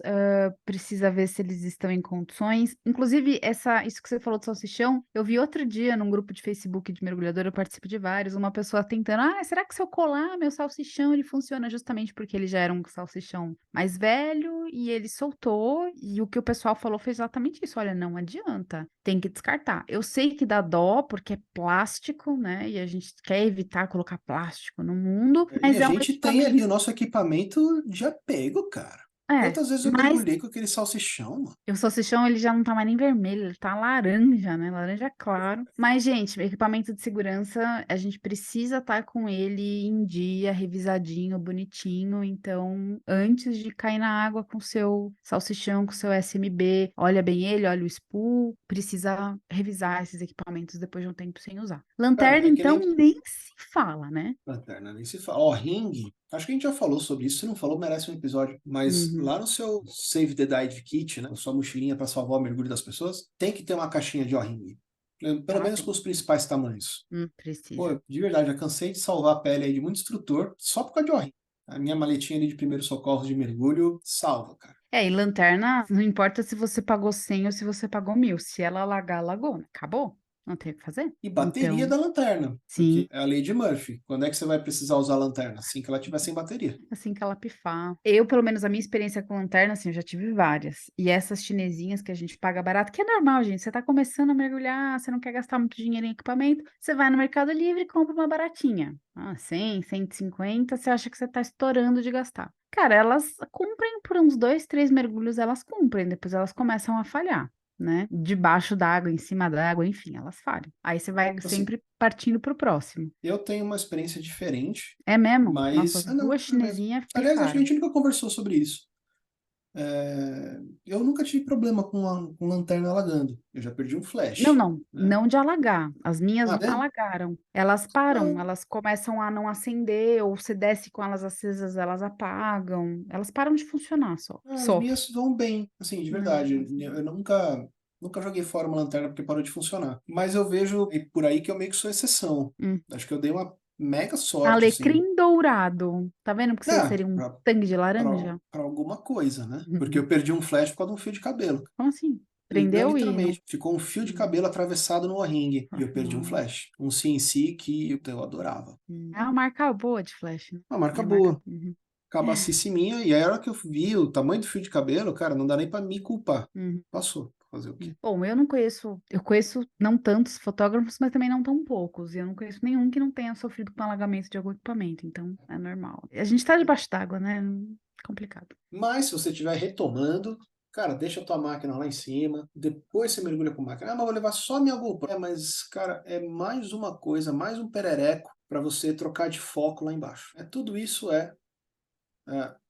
precisa ver se eles estão em condições. Inclusive, isso que você falou de salsichão, eu vi outro dia num grupo de Facebook de mergulhador, eu participo de vários, uma pessoa tentando, será que se eu colar meu salsichão, ele funciona? Justamente porque ele já era um salsichão mais velho e ele soltou, e o que o pessoal falou foi exatamente isso. Olha, não adianta, tem que descartar. Eu sei que dá dó, porque é plástico, né? E a gente quer evitar colocar plástico no mundo, E mas a é um gente tem ali equipamento. o nosso equipamento de apego, cara. É, Quantas vezes eu mas mergulhei com aquele salsichão, mano? o salsichão, ele já não tá mais nem vermelho, ele tá laranja, né? Laranja claro. Mas, gente, equipamento de segurança, a gente precisa estar com ele em dia, revisadinho, bonitinho. Então, antes de cair na água com o seu salsichão, com o seu SMB, olha bem ele, olha o spool, precisa revisar esses equipamentos depois de um tempo sem usar. Cara, Lanterna, é que então, nem nem se fala, né? lanterna, nem se fala. Ó, ring, acho que a gente já falou sobre isso. Se não falou, merece um episódio. Mas Uhum. lá no seu Save the Dive Kit, né? Sua mochilinha para salvar o mergulho das pessoas, tem que ter uma caixinha de O-ring. Pelo Ah, menos com tem. os principais tamanhos. Precisa. Pô, de verdade, já cansei de salvar a pele aí de muito instrutor só por causa de O-ring. A minha maletinha ali de primeiros socorros de mergulho salva, cara. E lanterna, não importa se você pagou 100 ou se você pagou 1.000. Se ela alagar, alagou. Acabou. Não tem o que fazer. E bateria Então, da lanterna, sim, porque é a lei de Murphy. Quando é que você vai precisar usar a lanterna? Assim que ela estiver sem bateria. assim que ela pifar. Eu, pelo menos, a minha experiência com lanterna, assim, eu já tive várias. E essas chinesinhas que a gente paga barato, que é normal, gente. Você tá começando a mergulhar, você não quer gastar muito dinheiro em equipamento, você vai no Mercado Livre e compra uma baratinha. 100, 150, você acha que você tá estourando de gastar. Cara, elas cumprem por uns 2, 3 mergulhos, elas cumprem, depois elas começam a falhar, né? Debaixo d'água, em cima d'água, enfim, elas falham. Aí você vai Assim, sempre partindo pro próximo. eu tenho uma experiência diferente, É mesmo? mas. Nossas Ah, não, duas é mesmo. chinesinhas Aliás, acho que a pifaram. gente nunca conversou sobre isso. Eu nunca tive problema com lanterna alagando. Eu já perdi um Não, flash, não, né? não de alagar. As minhas Ah, não é? alagaram. Elas param, Não. elas começam a não acender, ou você desce com elas acesas, elas apagam. Elas param de funcionar só. As Só. minhas vão bem, assim, de Não, verdade. assim. Eu nunca joguei fora uma lanterna porque parou de funcionar. Mas eu vejo por aí que eu meio que sou exceção. Hum. Acho que eu dei uma mega sorte, assim. Alecrim dourado. Tá vendo que Ah, seria um pra, tangue de pra, laranja? pra alguma coisa, né? Porque Uhum. eu perdi um flash por causa de um fio de cabelo. Como assim? Prendeu e não. Literalmente, ficou um fio de cabelo atravessado no ringue e eu perdi um Uhum. flash. Um CNC que eu adorava. É uma marca boa de flash, né? Uma marca Minha marca. boa. Cabacice minha, e aí a hora que eu vi o tamanho do fio de cabelo, cara, não dá nem pra me culpar. Uhum. Passou. Fazer o quê? Bom, eu conheço não tantos fotógrafos, mas também não tão poucos. E eu não conheço nenhum que não tenha sofrido com alagamento de algum equipamento, então é normal. A gente tá debaixo d'água, né? Complicado. Mas se você estiver retomando, cara, deixa a tua máquina lá em cima, depois você mergulha com a máquina. Ah, mas vou levar só minha GoPro. Mas, cara, é mais uma coisa, mais um perereco para você trocar de foco lá embaixo. Tudo isso é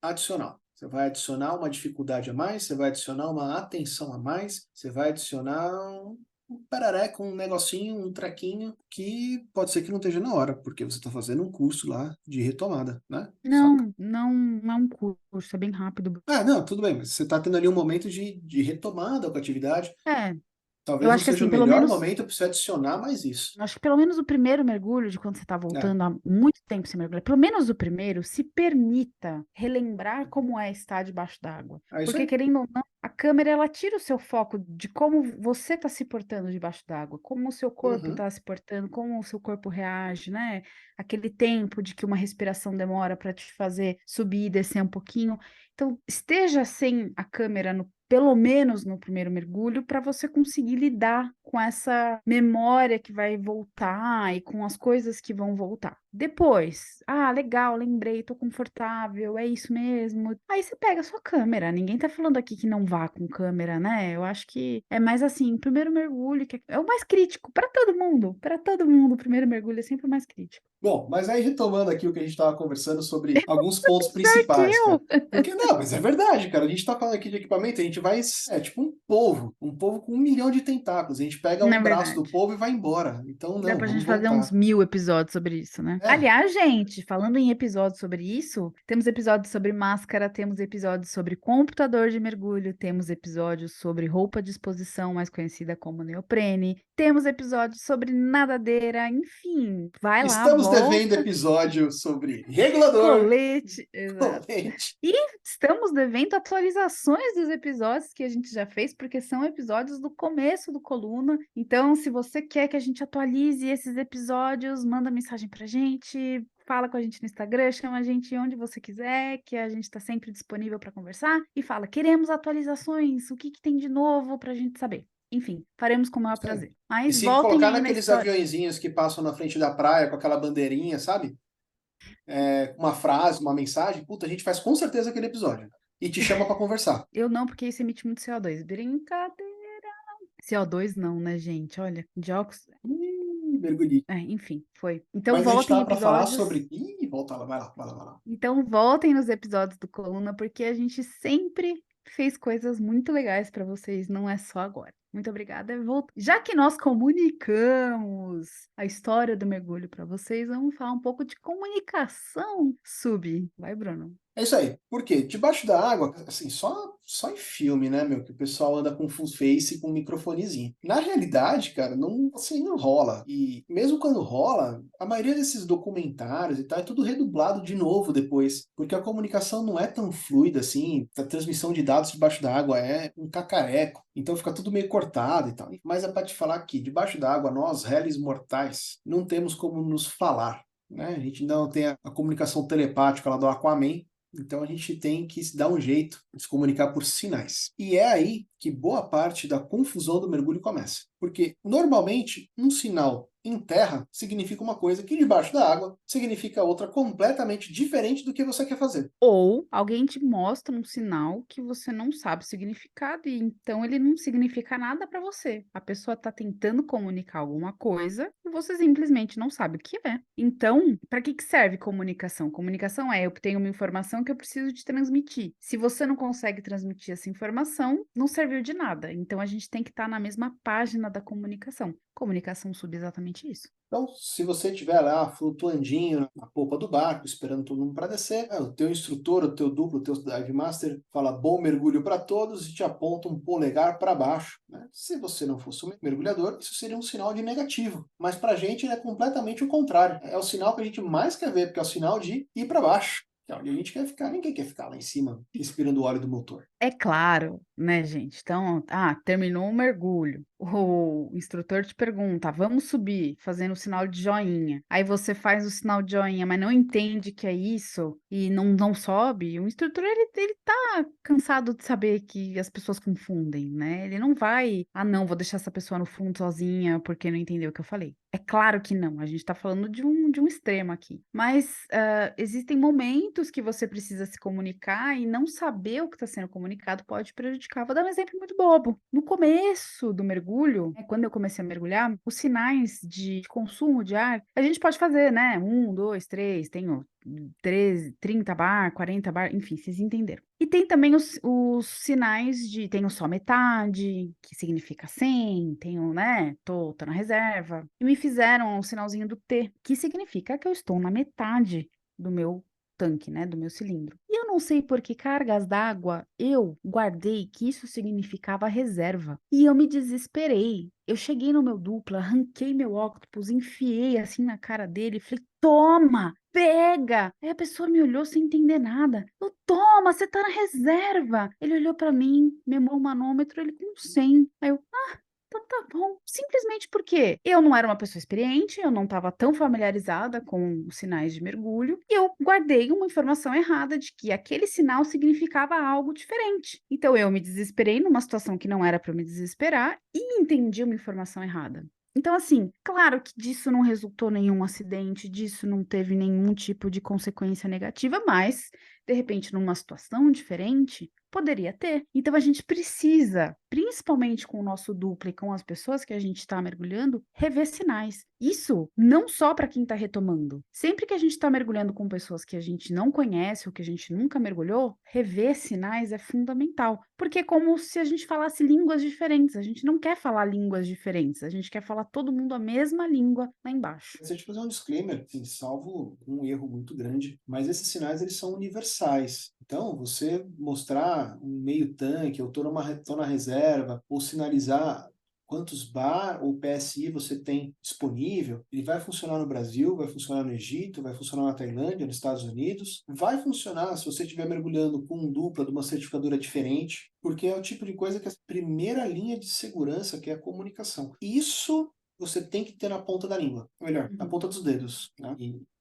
adicional. Você vai adicionar uma dificuldade a mais, você vai adicionar uma atenção a mais, você vai adicionar um perereco, um negocinho, um trequinho, que pode ser que não esteja na hora, porque você está fazendo um curso lá de retomada, né? Saca? Não é um curso, é bem rápido. Não, tudo bem, mas você está tendo ali um momento de retomada com a atividade. É, eu Talvez não acho que seja assim, o melhor momento para você adicionar mais isso. acho que pelo menos o primeiro mergulho, de quando você tá É, voltando há muito tempo sem mergulhar, pelo menos o primeiro, se permita relembrar como é estar debaixo d'água. é isso Porque, aí. querendo ou não, a câmera, ela tira o seu foco de como você está se portando debaixo d'água, como o seu corpo Uhum. está se portando, como o seu corpo reage, né? Aquele tempo de que uma respiração demora para te fazer subir e descer um pouquinho. Então, esteja sem a câmera pelo menos no primeiro mergulho, para você conseguir lidar com essa memória que vai voltar e com as coisas que vão voltar. Depois, legal, lembrei, tô confortável, é isso mesmo. Aí você pega a sua câmera. Ninguém tá falando aqui que não vá com câmera, né? Eu acho que é mais assim, o primeiro mergulho que é o mais crítico para todo mundo. Para todo mundo, o primeiro mergulho é sempre o mais crítico. Bom, mas aí retomando aqui o que a gente estava conversando sobre alguns pontos principais, cara. Porque não, mas é verdade, cara. A gente tá falando aqui de equipamento, a gente vai. É tipo um polvo com 1 milhão de tentáculos. A gente pega Não é um braço do verdade. polvo e vai embora. Então, Dá não, pra gente vamos fazer uns voltar. 1000 episódios sobre isso, né? É. Aliás, gente, falando em episódios sobre isso, temos episódios sobre máscara, temos episódios sobre computador de mergulho, temos episódios sobre roupa de exposição, mais conhecida como neoprene, temos episódios sobre nadadeira, enfim, vai lá, Estamos devendo volta, episódio sobre regulador, colete, exato. colete. E estamos devendo atualizações dos episódios que a gente já fez, porque são episódios do começo do Coluna. Então, se você quer que a gente atualize esses episódios, manda mensagem pra gente, fala com a gente no Instagram, chama a gente onde você quiser, que a gente está sempre disponível para conversar. E fala, queremos atualizações, o que tem de novo pra gente saber. Enfim, faremos com o maior Isso aí. prazer. E Mas se voltem colocar aí na naqueles história. aviõezinhos que passam na frente da praia com aquela bandeirinha, sabe? Uma frase, uma mensagem, puta, a gente faz com certeza aquele episódio. E te chama pra conversar. Eu não, porque isso emite muito CO2. Brincadeira. CO2 não, né, gente? Olha, dióxido. Mergulhei. Enfim, foi. Então Mas a gente voltem em tava pra falar episódios. sobre. Ih, volta lá, vai lá, vai lá, vai lá. Então voltem nos episódios do Coluna, porque a gente sempre fez coisas muito legais para vocês, não é só agora. Muito obrigada. Já que nós comunicamos a história do mergulho para vocês, vamos falar um pouco de comunicação sub. Vai, Bruno. É isso aí. Por quê? Debaixo da água, assim, só em filme, né, meu, que o pessoal anda com full face e com um microfonezinho. Na realidade, cara, não, assim, não rola. E mesmo quando rola, a maioria desses documentários e tal é tudo redublado de novo depois, porque a comunicação não é tão fluida assim, a transmissão de dados debaixo da água é um cacareco, então fica tudo meio cortado e tal. Mas é para te falar que debaixo da água, nós, réis mortais, não temos como nos falar, né? A gente ainda não tem a comunicação telepática lá do Aquaman, então a gente tem que se dar um jeito de se comunicar por sinais. E é aí que boa parte da confusão do mergulho começa. Porque normalmente um sinal em terra significa uma coisa que debaixo da água significa outra completamente diferente do que você quer fazer. Ou alguém te mostra um sinal que você não sabe o significado e então ele não significa nada para você. A pessoa está tentando comunicar alguma coisa e você simplesmente não sabe o que é. Então, para que serve comunicação? Comunicação é eu tenho uma informação que eu preciso te transmitir. Se você não consegue transmitir essa informação, não serviu de nada. Então a gente tem que estar na mesma página da comunicação. Comunicação sub exatamente isso. Então, se você estiver lá flutuandinho na polpa do barco, esperando todo mundo para descer, o teu instrutor, o teu duplo, o teu dive master fala bom mergulho para todos e te aponta um polegar para baixo, né? Se você não fosse um mergulhador, isso seria um sinal de negativo. Mas para a gente é completamente o contrário. É o sinal que a gente mais quer ver, porque é o sinal de ir para baixo. Que é onde a gente quer ficar. Ninguém quer ficar lá em cima, respirando o óleo do motor. É claro, né, gente? Então, terminou o mergulho. O instrutor te pergunta, vamos subir, fazendo o sinal de joinha. Aí você faz o sinal de joinha, mas não entende que é isso e não sobe. O instrutor, ele tá cansado de saber que as pessoas confundem, né? Ele não vai, não, vou deixar essa pessoa no fundo sozinha porque não entendeu o que eu falei. É claro que não, a gente está falando de um extremo aqui. Mas existem momentos que você precisa se comunicar e não saber o que está sendo comunicado pode prejudicar. Vou dar um exemplo muito bobo. No começo do mergulho, quando eu comecei a mergulhar, os sinais de consumo de ar, a gente pode fazer, né? 1, 2, 3, tenho 13, 30 bar, 40 bar, enfim, vocês entenderam. E tem também os sinais de, tem o só metade, que significa 100, tem o, né, tô na reserva. E me fizeram um sinalzinho do T, que significa que eu estou na metade do meu tanque, né, do meu cilindro. E eu não sei por que cargas d'água eu guardei que isso significava reserva. E eu me desesperei. Eu cheguei no meu duplo, arranquei meu octopus, enfiei assim na cara dele e falei, toma! Pega! Aí a pessoa me olhou sem entender nada. Eu, toma, você tá na reserva. Ele olhou pra mim, memou o manômetro, ele com 100. Aí eu, então tá bom. Simplesmente porque eu não era uma pessoa experiente, eu não estava tão familiarizada com os sinais de mergulho, e eu guardei uma informação errada de que aquele sinal significava algo diferente. Então eu me desesperei numa situação que não era para eu me desesperar e entendi uma informação errada. Então, assim, claro que disso não resultou nenhum acidente, disso não teve nenhum tipo de consequência negativa, mas de repente, numa situação diferente, poderia ter. Então, a gente precisa, principalmente com o nosso duplo e com as pessoas que a gente está mergulhando, rever sinais. Isso não só para quem está retomando. Sempre que a gente está mergulhando com pessoas que a gente não conhece ou que a gente nunca mergulhou, rever sinais é fundamental. Porque é como se a gente falasse línguas diferentes. A gente não quer falar línguas diferentes, a gente quer falar todo mundo a mesma língua lá embaixo. Deixa eu te fazer um disclaimer, assim, salvo um erro muito grande, mas esses sinais eles são universais. Então, você mostrar um meio tanque, eu estou na reserva, ou sinalizar quantos bar ou PSI você tem disponível, ele vai funcionar no Brasil, vai funcionar no Egito, vai funcionar na Tailândia, nos Estados Unidos, vai funcionar se você estiver mergulhando com um dupla de uma certificadora diferente, porque é o tipo de coisa que é a primeira linha de segurança, que é a comunicação. Isso você tem que ter na ponta da língua, ou melhor, na ponta dos dedos, né?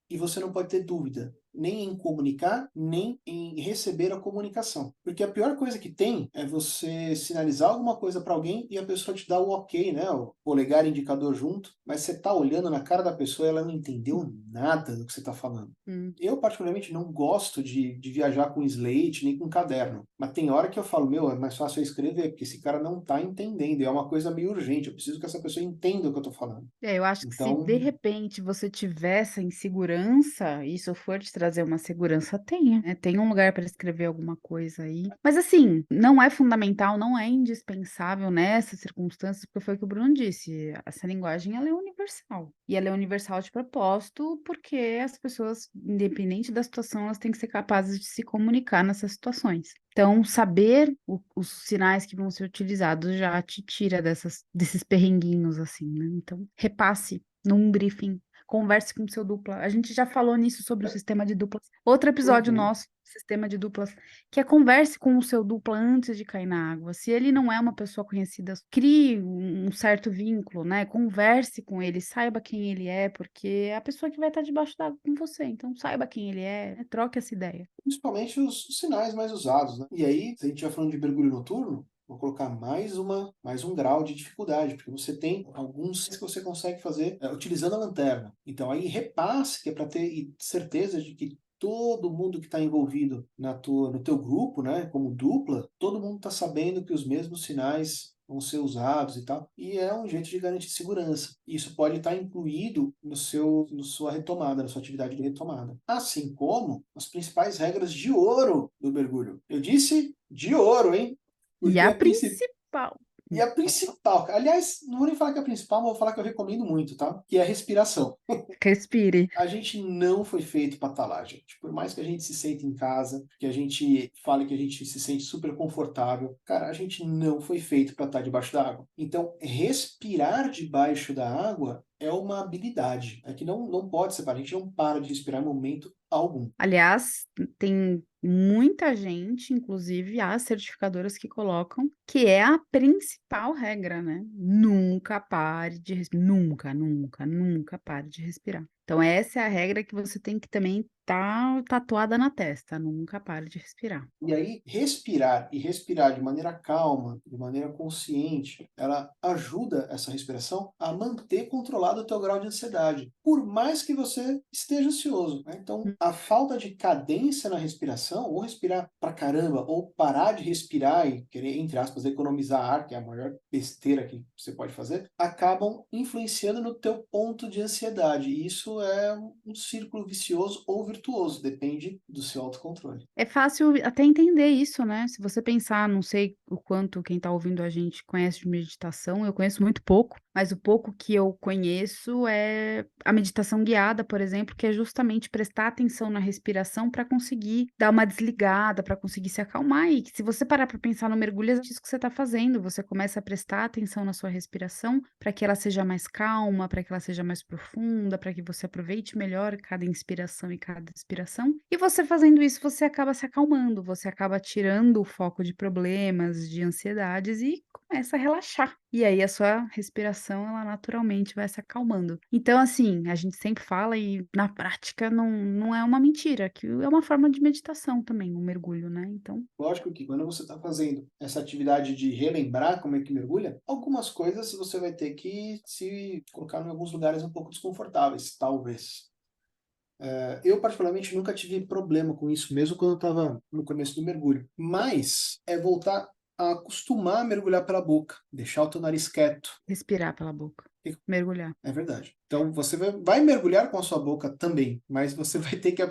E você não pode ter dúvida nem em comunicar, nem em receber a comunicação. Porque a pior coisa que tem é você sinalizar alguma coisa para alguém e a pessoa te dá o ok, né? O polegar e indicador junto, mas você tá olhando na cara da pessoa e ela não entendeu nada do que você está falando. Eu, particularmente, não gosto de viajar com slate nem com caderno. Mas tem hora que eu falo, meu, é mais fácil eu escrever, porque esse cara não tá entendendo. É uma coisa meio urgente. Eu preciso que essa pessoa entenda o que eu tô falando. Eu acho que se Então, de repente você tiver essa insegurança, e isso for te trazer uma segurança, tenha, né? Tem um lugar para escrever alguma coisa aí. Mas assim, não é fundamental, não é indispensável nessas circunstâncias, porque foi o que o Bruno disse, essa linguagem ela é universal. E ela é universal de propósito, porque as pessoas, independente da situação, elas têm que ser capazes de se comunicar nessas situações. Então, saber os sinais que vão ser utilizados já te tira desses perrenguinhos, assim, né? Então, repasse num briefing, converse com o seu dupla. A gente já falou nisso sobre o sistema de duplas. Outro episódio nosso, sistema de duplas, que é converse com o seu dupla antes de cair na água. Se ele não é uma pessoa conhecida, crie um certo vínculo, né? Converse com ele, saiba quem ele é, porque é a pessoa que vai estar debaixo d'água com você. Então, saiba quem ele é, né? Troque essa ideia. principalmente os sinais mais usados, né? E aí, se a gente estiver falando de mergulho noturno, vou colocar mais um grau de dificuldade, porque você tem alguns que você consegue fazer utilizando a lanterna. Então aí repasse, que é para ter certeza de que todo mundo que está envolvido no teu grupo, né, como dupla, todo mundo está sabendo que os mesmos sinais vão ser usados e tal, e é um jeito de garantir segurança. Isso pode estar incluído na sua retomada, na sua atividade de retomada. Assim como as principais regras de ouro do mergulho. Eu disse de ouro, hein? E Porque a a principal. E a principal, aliás, não vou nem falar que é a principal, mas vou falar que eu recomendo muito, tá? Que é a respiração. Respire. A gente não foi feito para estar lá, gente. Por mais que a gente se sente em casa, que a gente fale que a gente se sente super confortável, cara, a gente não foi feito para estar debaixo da água. Então, respirar debaixo da água é uma habilidade. É que não pode separar. A gente não para de respirar em momento algum. Aliás, tem muita gente, inclusive as certificadoras que colocam, que é a principal regra, né? Nunca pare de respirar. Nunca, nunca, nunca pare de respirar. Então, essa é a regra que você tem que também estar tatuada na testa. Nunca pare de respirar. E aí, respirar e respirar de maneira calma, de maneira consciente, ela ajuda essa respiração a manter controlado o teu grau de ansiedade, por mais que você esteja ansioso, né? Então, a falta de cadência na respiração, ou respirar pra caramba, ou parar de respirar e querer, entre aspas, economizar ar, que é a maior besteira que você pode fazer, acabam influenciando no teu ponto de ansiedade. E isso é um círculo vicioso ou virtuoso, depende do seu autocontrole. É fácil até entender isso, né? Se você pensar, não sei o quanto quem está ouvindo a gente conhece de meditação, eu conheço muito pouco, mas o pouco que eu conheço é a meditação guiada, por exemplo, que é justamente prestar atenção na respiração para conseguir dar uma desligada, para conseguir se acalmar. E que se você parar para pensar no mergulho, é isso que você está fazendo. Você começa a prestar atenção na sua respiração para que ela seja mais calma, para que ela seja mais profunda, para que você aproveite melhor cada inspiração e cada expiração. E você fazendo isso, você acaba se acalmando, você acaba tirando o foco de problemas, de ansiedades e começa a relaxar. E aí a sua respiração, ela naturalmente vai se acalmando. Então, assim, a gente sempre fala e na prática não é uma mentira, que é uma forma de meditação também, um mergulho, né? Então, Lógico que quando você está fazendo essa atividade de relembrar como é que mergulha, algumas coisas você vai ter que se colocar em alguns lugares um pouco desconfortáveis, talvez. Eu, particularmente, nunca tive problema com isso, mesmo quando eu estava no começo do mergulho. Mas é voltar a acostumar a mergulhar pela boca, deixar o teu nariz quieto. Respirar pela boca. Mergulhar. É verdade. Então você vai mergulhar com a sua boca também, mas você vai ter que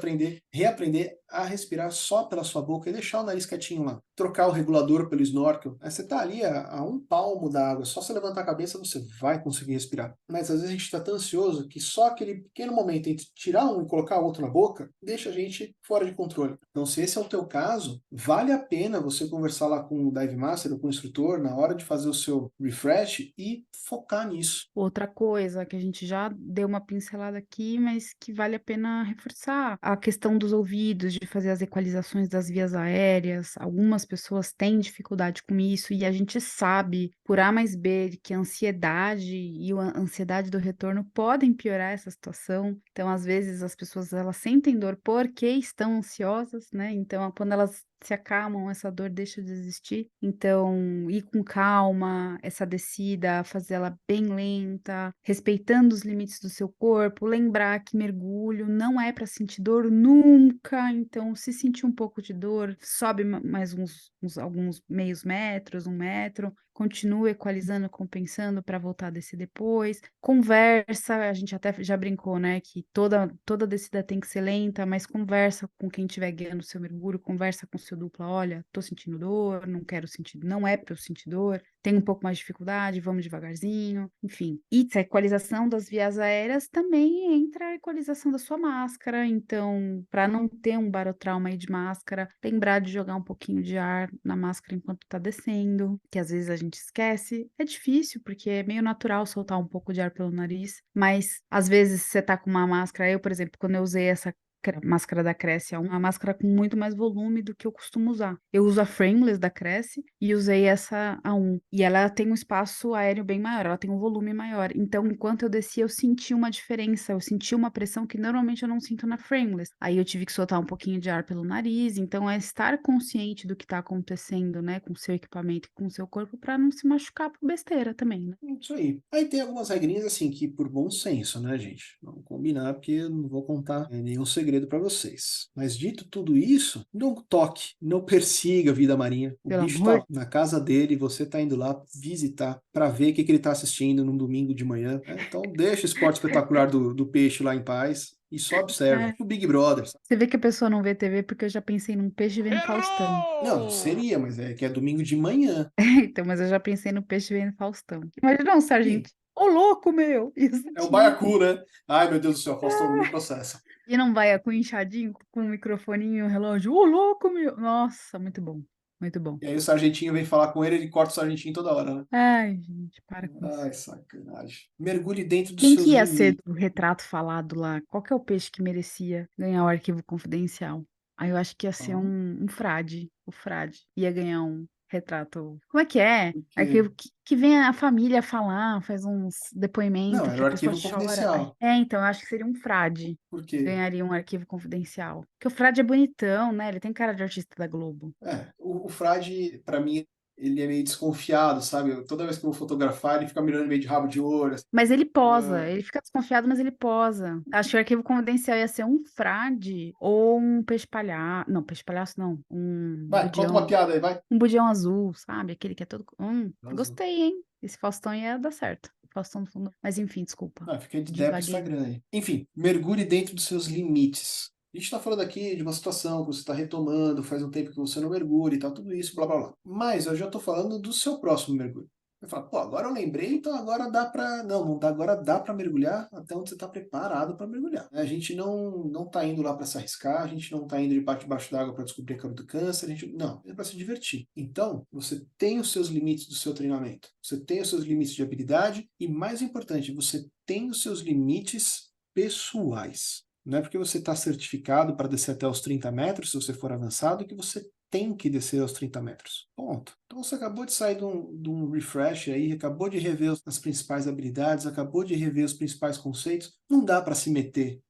reaprender a respirar só pela sua boca e deixar o nariz quietinho lá. Trocar o regulador pelo snorkel. Aí você está ali a um palmo da água, só você levantar a cabeça você vai conseguir respirar. Mas às vezes a gente está tão ansioso que só aquele pequeno momento entre tirar um e colocar o outro na boca deixa a gente fora de controle. Então, se esse é o teu caso, vale a pena você conversar lá com o Dive Master ou com o instrutor na hora de fazer o seu refresh e focar nisso. Outra coisa que a gente já deu uma pincelada aqui, mas que vale a pena reforçar, a questão dos ouvidos, de fazer as equalizações das vias aéreas. Algumas pessoas têm dificuldade com isso e a gente sabe, por A mais B, que a ansiedade e a ansiedade do retorno podem piorar essa situação. Então, às vezes, as pessoas elas sentem dor porque estão ansiosas, né? Então, quando elas se acalmam, essa dor deixa de existir. Então, ir com calma, essa descida, fazer ela bem lenta, respeitando os limites do seu corpo, lembrar que mergulho não é para sentir dor nunca. Então, se sentir um pouco de dor, sobe mais alguns meios metros, 1 metro, continua equalizando, compensando para voltar a descer depois. Conversa, a gente até já brincou, né, que toda descida tem que ser lenta, mas conversa com quem estiver guiando o seu mergulho, conversa com o seu dupla, olha, tô sentindo dor, não quero sentir, não é para eu sentir dor, tenho um pouco mais de dificuldade, vamos devagarzinho, enfim. E a equalização das vias aéreas também entra a equalização da sua máscara, então, para não ter um barotrauma aí de máscara, lembrar de jogar um pouquinho de ar na máscara enquanto tá descendo, que às vezes a gente esquece. É difícil, porque é meio natural soltar um pouco de ar pelo nariz, mas às vezes você tá com uma máscara, eu, por exemplo, quando eu usei essa máscara da Cresce, é uma máscara com muito mais volume do que eu costumo usar. Eu uso a frameless da Cresce e usei essa A1. E ela tem um espaço aéreo bem maior, ela tem um volume maior. Então, enquanto eu descia, eu senti uma diferença, eu senti uma pressão que normalmente eu não sinto na frameless. Aí eu tive que soltar um pouquinho de ar pelo nariz, então é estar consciente do que tá acontecendo, né, com o seu equipamento e com o seu corpo para não se machucar por besteira também, né? Isso aí. Aí tem algumas regrinhas assim que por bom senso, né, gente? Vamos combinar porque eu não vou contar nenhum segredo para vocês. Mas dito tudo isso, não toque, não persiga a vida marinha. O Pelo bicho amor tá na casa dele, você tá indo lá visitar para ver o que ele tá assistindo num domingo de manhã, né? Então deixa o esporte espetacular do peixe lá em paz e só observa. O Big Brother. Sabe? Você vê que a pessoa não vê TV porque eu já pensei num peixe vendo Faustão. Não seria, mas é que é domingo de manhã. Então, mas eu já pensei no peixe vendo Faustão. Imagina um sargento. Ô, louco, meu! Isso É o aqui. baiacu, né? Ai, meu Deus do céu, Faustão não me processa. E não vai com inchadinho, com um microfoninho e um relógio. Ô, louco, meu! Nossa, muito bom. Muito bom. E aí o sargentinho vem falar com ele, ele corta o sargentinho toda hora, né? Ai, gente, para com isso. Ai, sacanagem. Mergulhe dentro dos Quem seus que ia ser limites. do retrato falado lá? Qual que é o peixe que merecia ganhar o arquivo confidencial? Aí eu acho que ia ser um frade. O frade ia ganhar um retrato. Como é que é? Porque... Arquivo que vem a família falar, faz uns Não, depoimentos era que o a pessoa arquivo chora. Ai, confidencial. então eu acho que seria um frade. Porque Ganharia um arquivo confidencial. Porque o frade é bonitão, né? Ele tem cara de artista da Globo. o frade, pra mim, ele é meio desconfiado, sabe? Toda vez que eu vou fotografar, ele fica mirando meio de rabo de olho. Assim. Mas ele posa, Ah, ele fica desconfiado, mas ele posa. Acho que o arquivo confidencial ia ser um frade ou um peixe palhaço. Não, peixe palhaço não. Um vai, conta uma budião. piada aí, vai. Um budião azul, sabe? Aquele que é todo. Azul. Gostei, hein? Esse Faustão ia dar certo. Faustão no fundo. Mas enfim, desculpa. Ah, fica de ideia pro Divaguei. Instagram aí. Enfim, mergulhe dentro dos seus limites. A gente está falando aqui de uma situação que você está retomando, faz um tempo que você não mergulha e tal, tudo isso, blá blá blá. Mas eu já estou falando do seu próximo mergulho. Eu falo, pô, agora eu lembrei, então agora dá para. Não, não dá, agora dá para mergulhar até onde você está preparado para mergulhar. A gente não está indo lá para se arriscar, a gente não está indo de parte debaixo d'água para descobrir a cura do câncer, a gente não, é para se divertir. Então, você tem os seus limites do seu treinamento, você tem os seus limites de habilidade e, mais importante, você tem os seus limites pessoais. Não é porque você está certificado para descer até os 30 metros, se você for avançado, que você tem que descer aos 30 metros. Ponto. Então você acabou de sair de um refresh aí, acabou de rever as principais habilidades, acabou de rever os principais conceitos. Não dá para se meter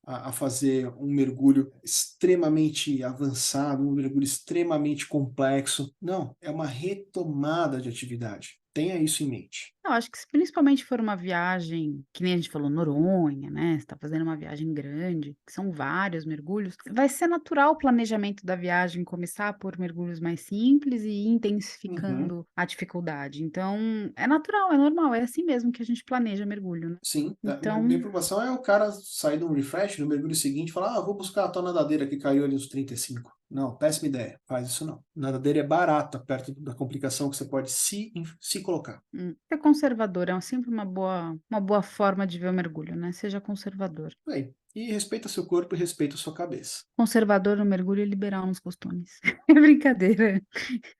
a fazer um mergulho extremamente avançado, um mergulho extremamente complexo. Não, é uma retomada de atividade. Tenha isso em mente. Eu acho que se principalmente for uma viagem, que nem a gente falou, Noronha, né? Você tá fazendo uma viagem grande, que são vários mergulhos, vai ser natural o planejamento da viagem começar por mergulhos mais simples e ir Uhum. intensificando a dificuldade. Então, é natural, é normal, é assim mesmo que a gente planeja mergulho, né? Sim, Então, minha preocupação é o cara sair de um refresh no mergulho seguinte e falar, vou buscar a tua nadadeira que caiu ali nos 35. Não, péssima ideia, faz isso não. Nadadeira é barata perto da complicação que você pode se colocar. ser conservador é sempre uma boa forma de ver o mergulho, né? Seja conservador. Bem, e respeita seu corpo e respeita sua cabeça. Conservador no mergulho e liberal nos costumes. É brincadeira.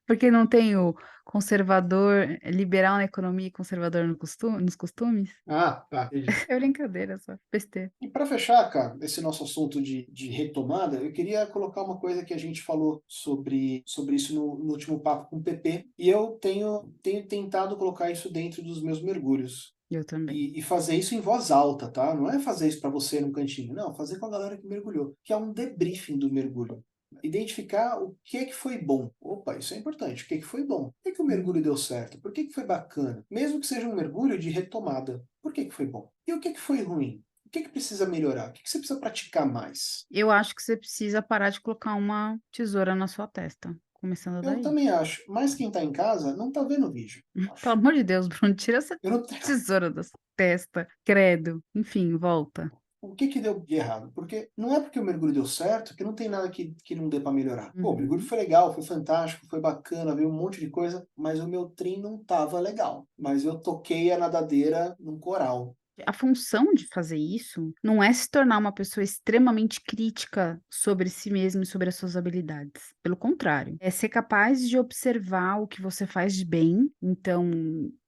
Porque não tem o conservador, liberal na economia e conservador no nos costumes? Ah, tá, entendi. É brincadeira só, besteira. E para fechar, cara, esse nosso assunto de retomada, eu queria colocar uma coisa que a gente falou sobre isso no último papo com o PP, e eu tenho tentado colocar isso dentro dos meus mergulhos. Eu também. E fazer isso em voz alta, tá? Não é fazer isso para você num cantinho, não, fazer com a galera que mergulhou, que é um debriefing do mergulho. Identificar o que é que foi bom. Opa, isso é importante. O que é que foi bom? Por que que o mergulho deu certo? Por que que foi bacana? Mesmo que seja um mergulho de retomada. Por que que foi bom? E o que que foi ruim? O que que precisa melhorar? O que que você precisa praticar mais? Eu acho que você precisa parar de colocar uma tesoura na sua testa. Começando Eu daí. também acho. Mas quem está em casa não está vendo o vídeo. Pelo amor de Deus, Bruno, tira essa Eu não tenho... tesoura da sua testa. Credo. Enfim, volta. O que que deu de errado? Porque não é porque o mergulho deu certo que não tem nada que não dê para melhorar. Pô, o mergulho foi legal, foi fantástico, foi bacana, veio um monte de coisa, mas o meu trim não tava legal. Mas eu toquei a nadadeira num coral. A função de fazer isso não é se tornar uma pessoa extremamente crítica sobre si mesmo e sobre as suas habilidades. Pelo contrário, é ser capaz de observar o que você faz de bem. Então,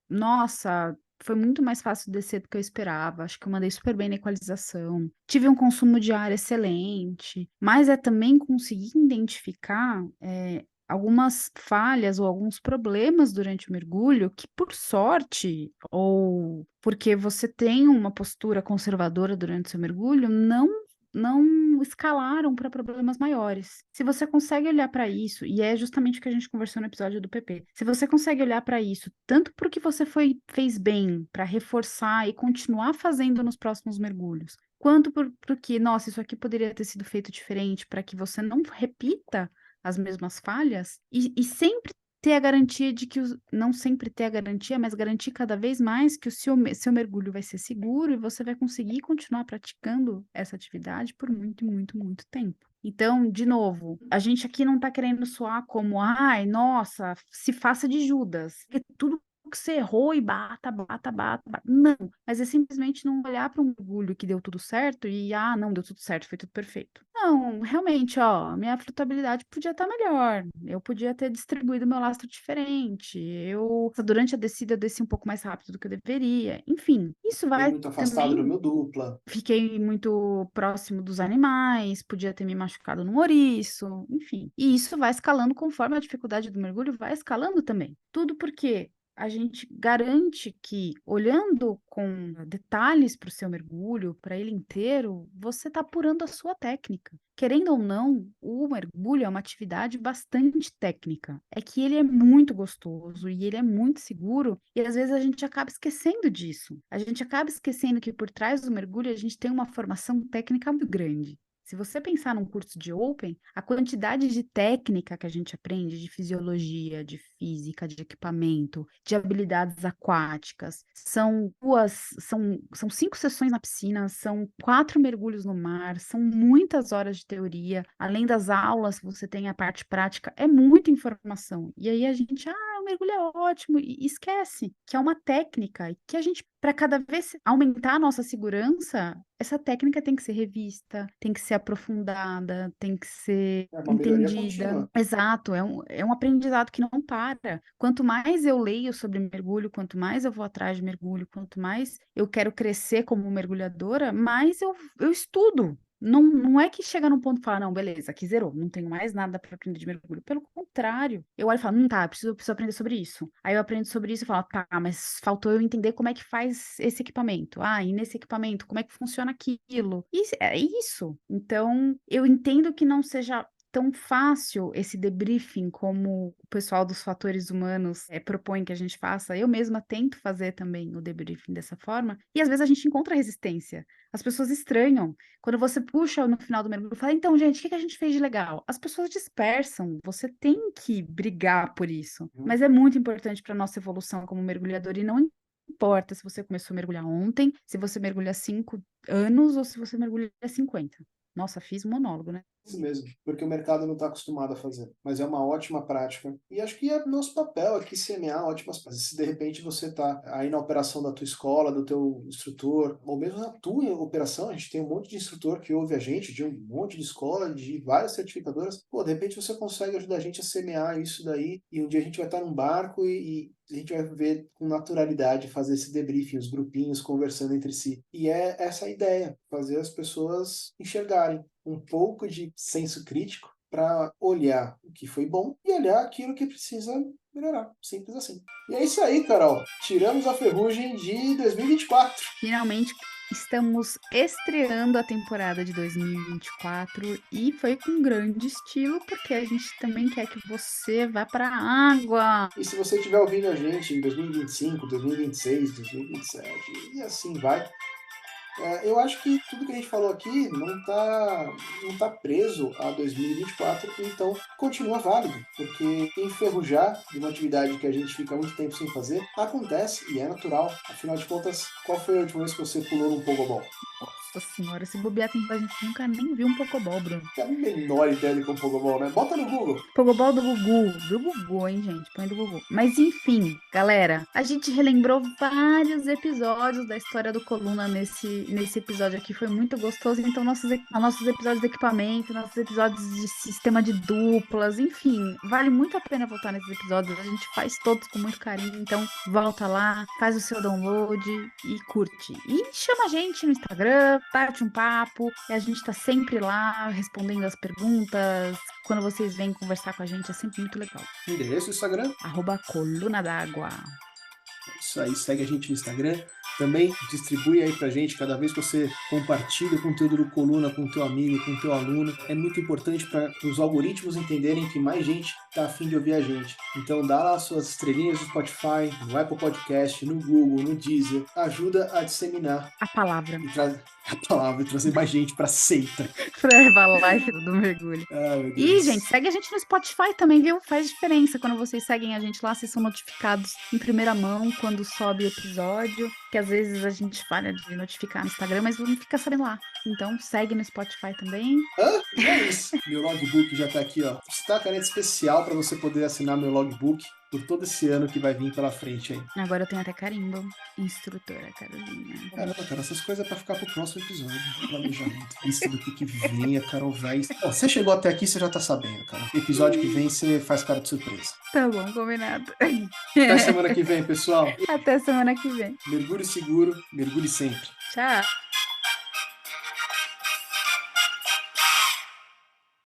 nossa, foi muito mais fácil descer do que eu esperava. Acho que eu mandei super bem na equalização. Tive um consumo de ar excelente. Mas é também conseguir identificar algumas falhas ou alguns problemas durante o mergulho que, por sorte, ou porque você tem uma postura conservadora durante o seu mergulho, não escalaram para problemas maiores. Se você consegue olhar para isso, e é justamente o que a gente conversou no episódio do PP, se você consegue olhar para isso, tanto porque você fez bem para reforçar e continuar fazendo nos próximos mergulhos, quanto porque, nossa, isso aqui poderia ter sido feito diferente para que você não repita as mesmas falhas e sempre ter a garantia de que não sempre ter a garantia, mas garantir cada vez mais que o seu mergulho vai ser seguro e você vai conseguir continuar praticando essa atividade por muito, muito, muito tempo. Então, de novo, a gente aqui não está querendo soar como, ai, nossa, se faça de Judas. Porque tudo que você errou e bata, bata, bata, bata. Não, mas é simplesmente não olhar para um mergulho que deu tudo certo e, não, deu tudo certo, foi tudo perfeito. Não, realmente, ó, minha flutabilidade podia estar melhor. Eu podia ter distribuído meu lastro diferente. Durante a descida, eu desci um pouco mais rápido do que eu deveria. Enfim, isso Fiquei vai muito afastado do também. meu dupla. Fiquei muito próximo dos animais, podia ter me machucado no ouriço, enfim. E isso vai escalando conforme a dificuldade do mergulho vai escalando também. Tudo porque a gente garante que, olhando com detalhes para o seu mergulho, para ele inteiro, você está apurando a sua técnica. Querendo ou não, o mergulho é uma atividade bastante técnica. É que ele é muito gostoso e ele é muito seguro, e às vezes a gente acaba esquecendo disso. A gente acaba esquecendo que por trás do mergulho a gente tem uma formação técnica muito grande. Se você pensar num curso de Open, a quantidade de técnica que a gente aprende, de fisiologia, de física, de equipamento, de habilidades aquáticas, são 5 sessões na piscina, são 4 mergulhos no mar, são muitas horas de teoria, além das aulas, você tem a parte prática, é muita informação. E aí a gente, o mergulho é ótimo, e esquece que é uma técnica, e que a gente, para cada vez aumentar a nossa segurança, essa técnica tem que ser revista, tem que ser aprofundada, tem que ser É uma melhoria entendida. contínua. Exato, é um aprendizado que não para. Quanto mais eu leio sobre mergulho, quanto mais eu vou atrás de mergulho, quanto mais eu quero crescer como mergulhadora, mais eu estudo. Não é que chega num ponto e fala, não, beleza, aqui zerou, não tenho mais nada para aprender de mergulho. Pelo contrário, eu olho e falo, tá, preciso aprender sobre isso. Aí eu aprendo sobre isso e falo, tá, mas faltou eu entender como é que faz esse equipamento. E nesse equipamento, como é que funciona aquilo? É isso. Então, eu entendo que não seja tão fácil esse debriefing como o pessoal dos fatores humanos propõe que a gente faça. Eu mesma tento fazer também o debriefing dessa forma, e às vezes a gente encontra resistência. As pessoas estranham. Quando você puxa no final do mergulho e fala, então, gente, o que a gente fez de legal? As pessoas dispersam, você tem que brigar por isso. Mas é muito importante para a nossa evolução como mergulhador, e não importa se você começou a mergulhar ontem, se você mergulha há 5 anos ou se você mergulha há 50. Nossa, fiz um monólogo, né? Isso mesmo, porque o mercado não está acostumado a fazer. Mas é uma ótima prática. E acho que é nosso papel aqui semear ótimas práticas. Se de repente você está aí na operação da tua escola, do teu instrutor, ou mesmo na tua operação, a gente tem um monte de instrutor que ouve a gente, de um monte de escola, de várias certificadoras. Pô, de repente você consegue ajudar a gente a semear isso daí, e um dia a gente vai estar num barco e a gente vai ver com naturalidade fazer esse debriefing, os grupinhos conversando entre si. E é essa a ideia, fazer as pessoas enxergarem um pouco de senso crítico para olhar o que foi bom e olhar aquilo que precisa melhorar. Simples assim. E é isso aí, Carol. Tiramos a ferrugem de 2024. Finalmente estamos estreando a temporada de 2024 e foi com grande estilo, porque a gente também quer que você vá para a água. E se você estiver ouvindo a gente em 2025, 2026, 2027 e assim vai, eu acho que tudo que a gente falou aqui não tá preso a 2024, então continua válido, porque enferrujar de uma atividade que a gente fica muito tempo sem fazer acontece e é natural. Afinal de contas, qual foi a última vez que você pulou num pogobol? Nossa senhora, se bobear tem a gente nunca nem viu um pogobol, Bruno. Tem a menor ideia de que é um pogobol, né? Bota no Google. Pogobol do Gugu, hein, gente? Põe do Gugu. Mas enfim, galera, a gente relembrou vários episódios da história do Coluna nesse episódio aqui. Foi muito gostoso. Então, nossos episódios de equipamento, nossos episódios de sistema de duplas, enfim, vale muito a pena voltar nesses episódios. A gente faz todos com muito carinho. Então, volta lá, faz o seu download e curte. E chama a gente no Instagram, bate um papo. E a gente tá sempre lá respondendo as perguntas. Quando vocês vêm conversar com a gente, é sempre muito legal. Endereço do Instagram? @Coluna d'Água. Isso aí, segue a gente no Instagram. Também distribui aí pra gente, cada vez que você compartilha o conteúdo do Coluna com o teu amigo, com o teu aluno, é muito importante para os algoritmos entenderem que mais gente tá afim de ouvir a gente. Então dá lá suas estrelinhas no Spotify, no Apple Podcast, no Google, no Deezer. Ajuda a disseminar A palavra. a palavra e trazer mais gente pra seita. Pra Herbalife do mergulho. Ah, meu Deus. E, gente, segue a gente no Spotify também, viu? Faz diferença. Quando vocês seguem a gente lá, vocês são notificados em primeira mão quando sobe episódio. Que às vezes a gente falha de notificar no Instagram, mas não fica sabendo lá. Então, segue no Spotify também. É isso. Meu logbook já tá aqui, ó. Está a caneta especial para você poder assinar meu logbook por todo esse ano que vai vir pela frente aí. Agora eu tenho até carimbo. Instrutora Carolina. Caramba, cara, essas coisas é pra ficar pro próximo episódio. Planejamento. Isso do que vem, a Carol vai. Ó, você chegou até aqui, você já tá sabendo, cara. Episódio que vem, você faz cara de surpresa. Tá bom, combinado. Até semana que vem, pessoal. Até semana que vem. Mergulhe seguro, mergulhe sempre. Tchau.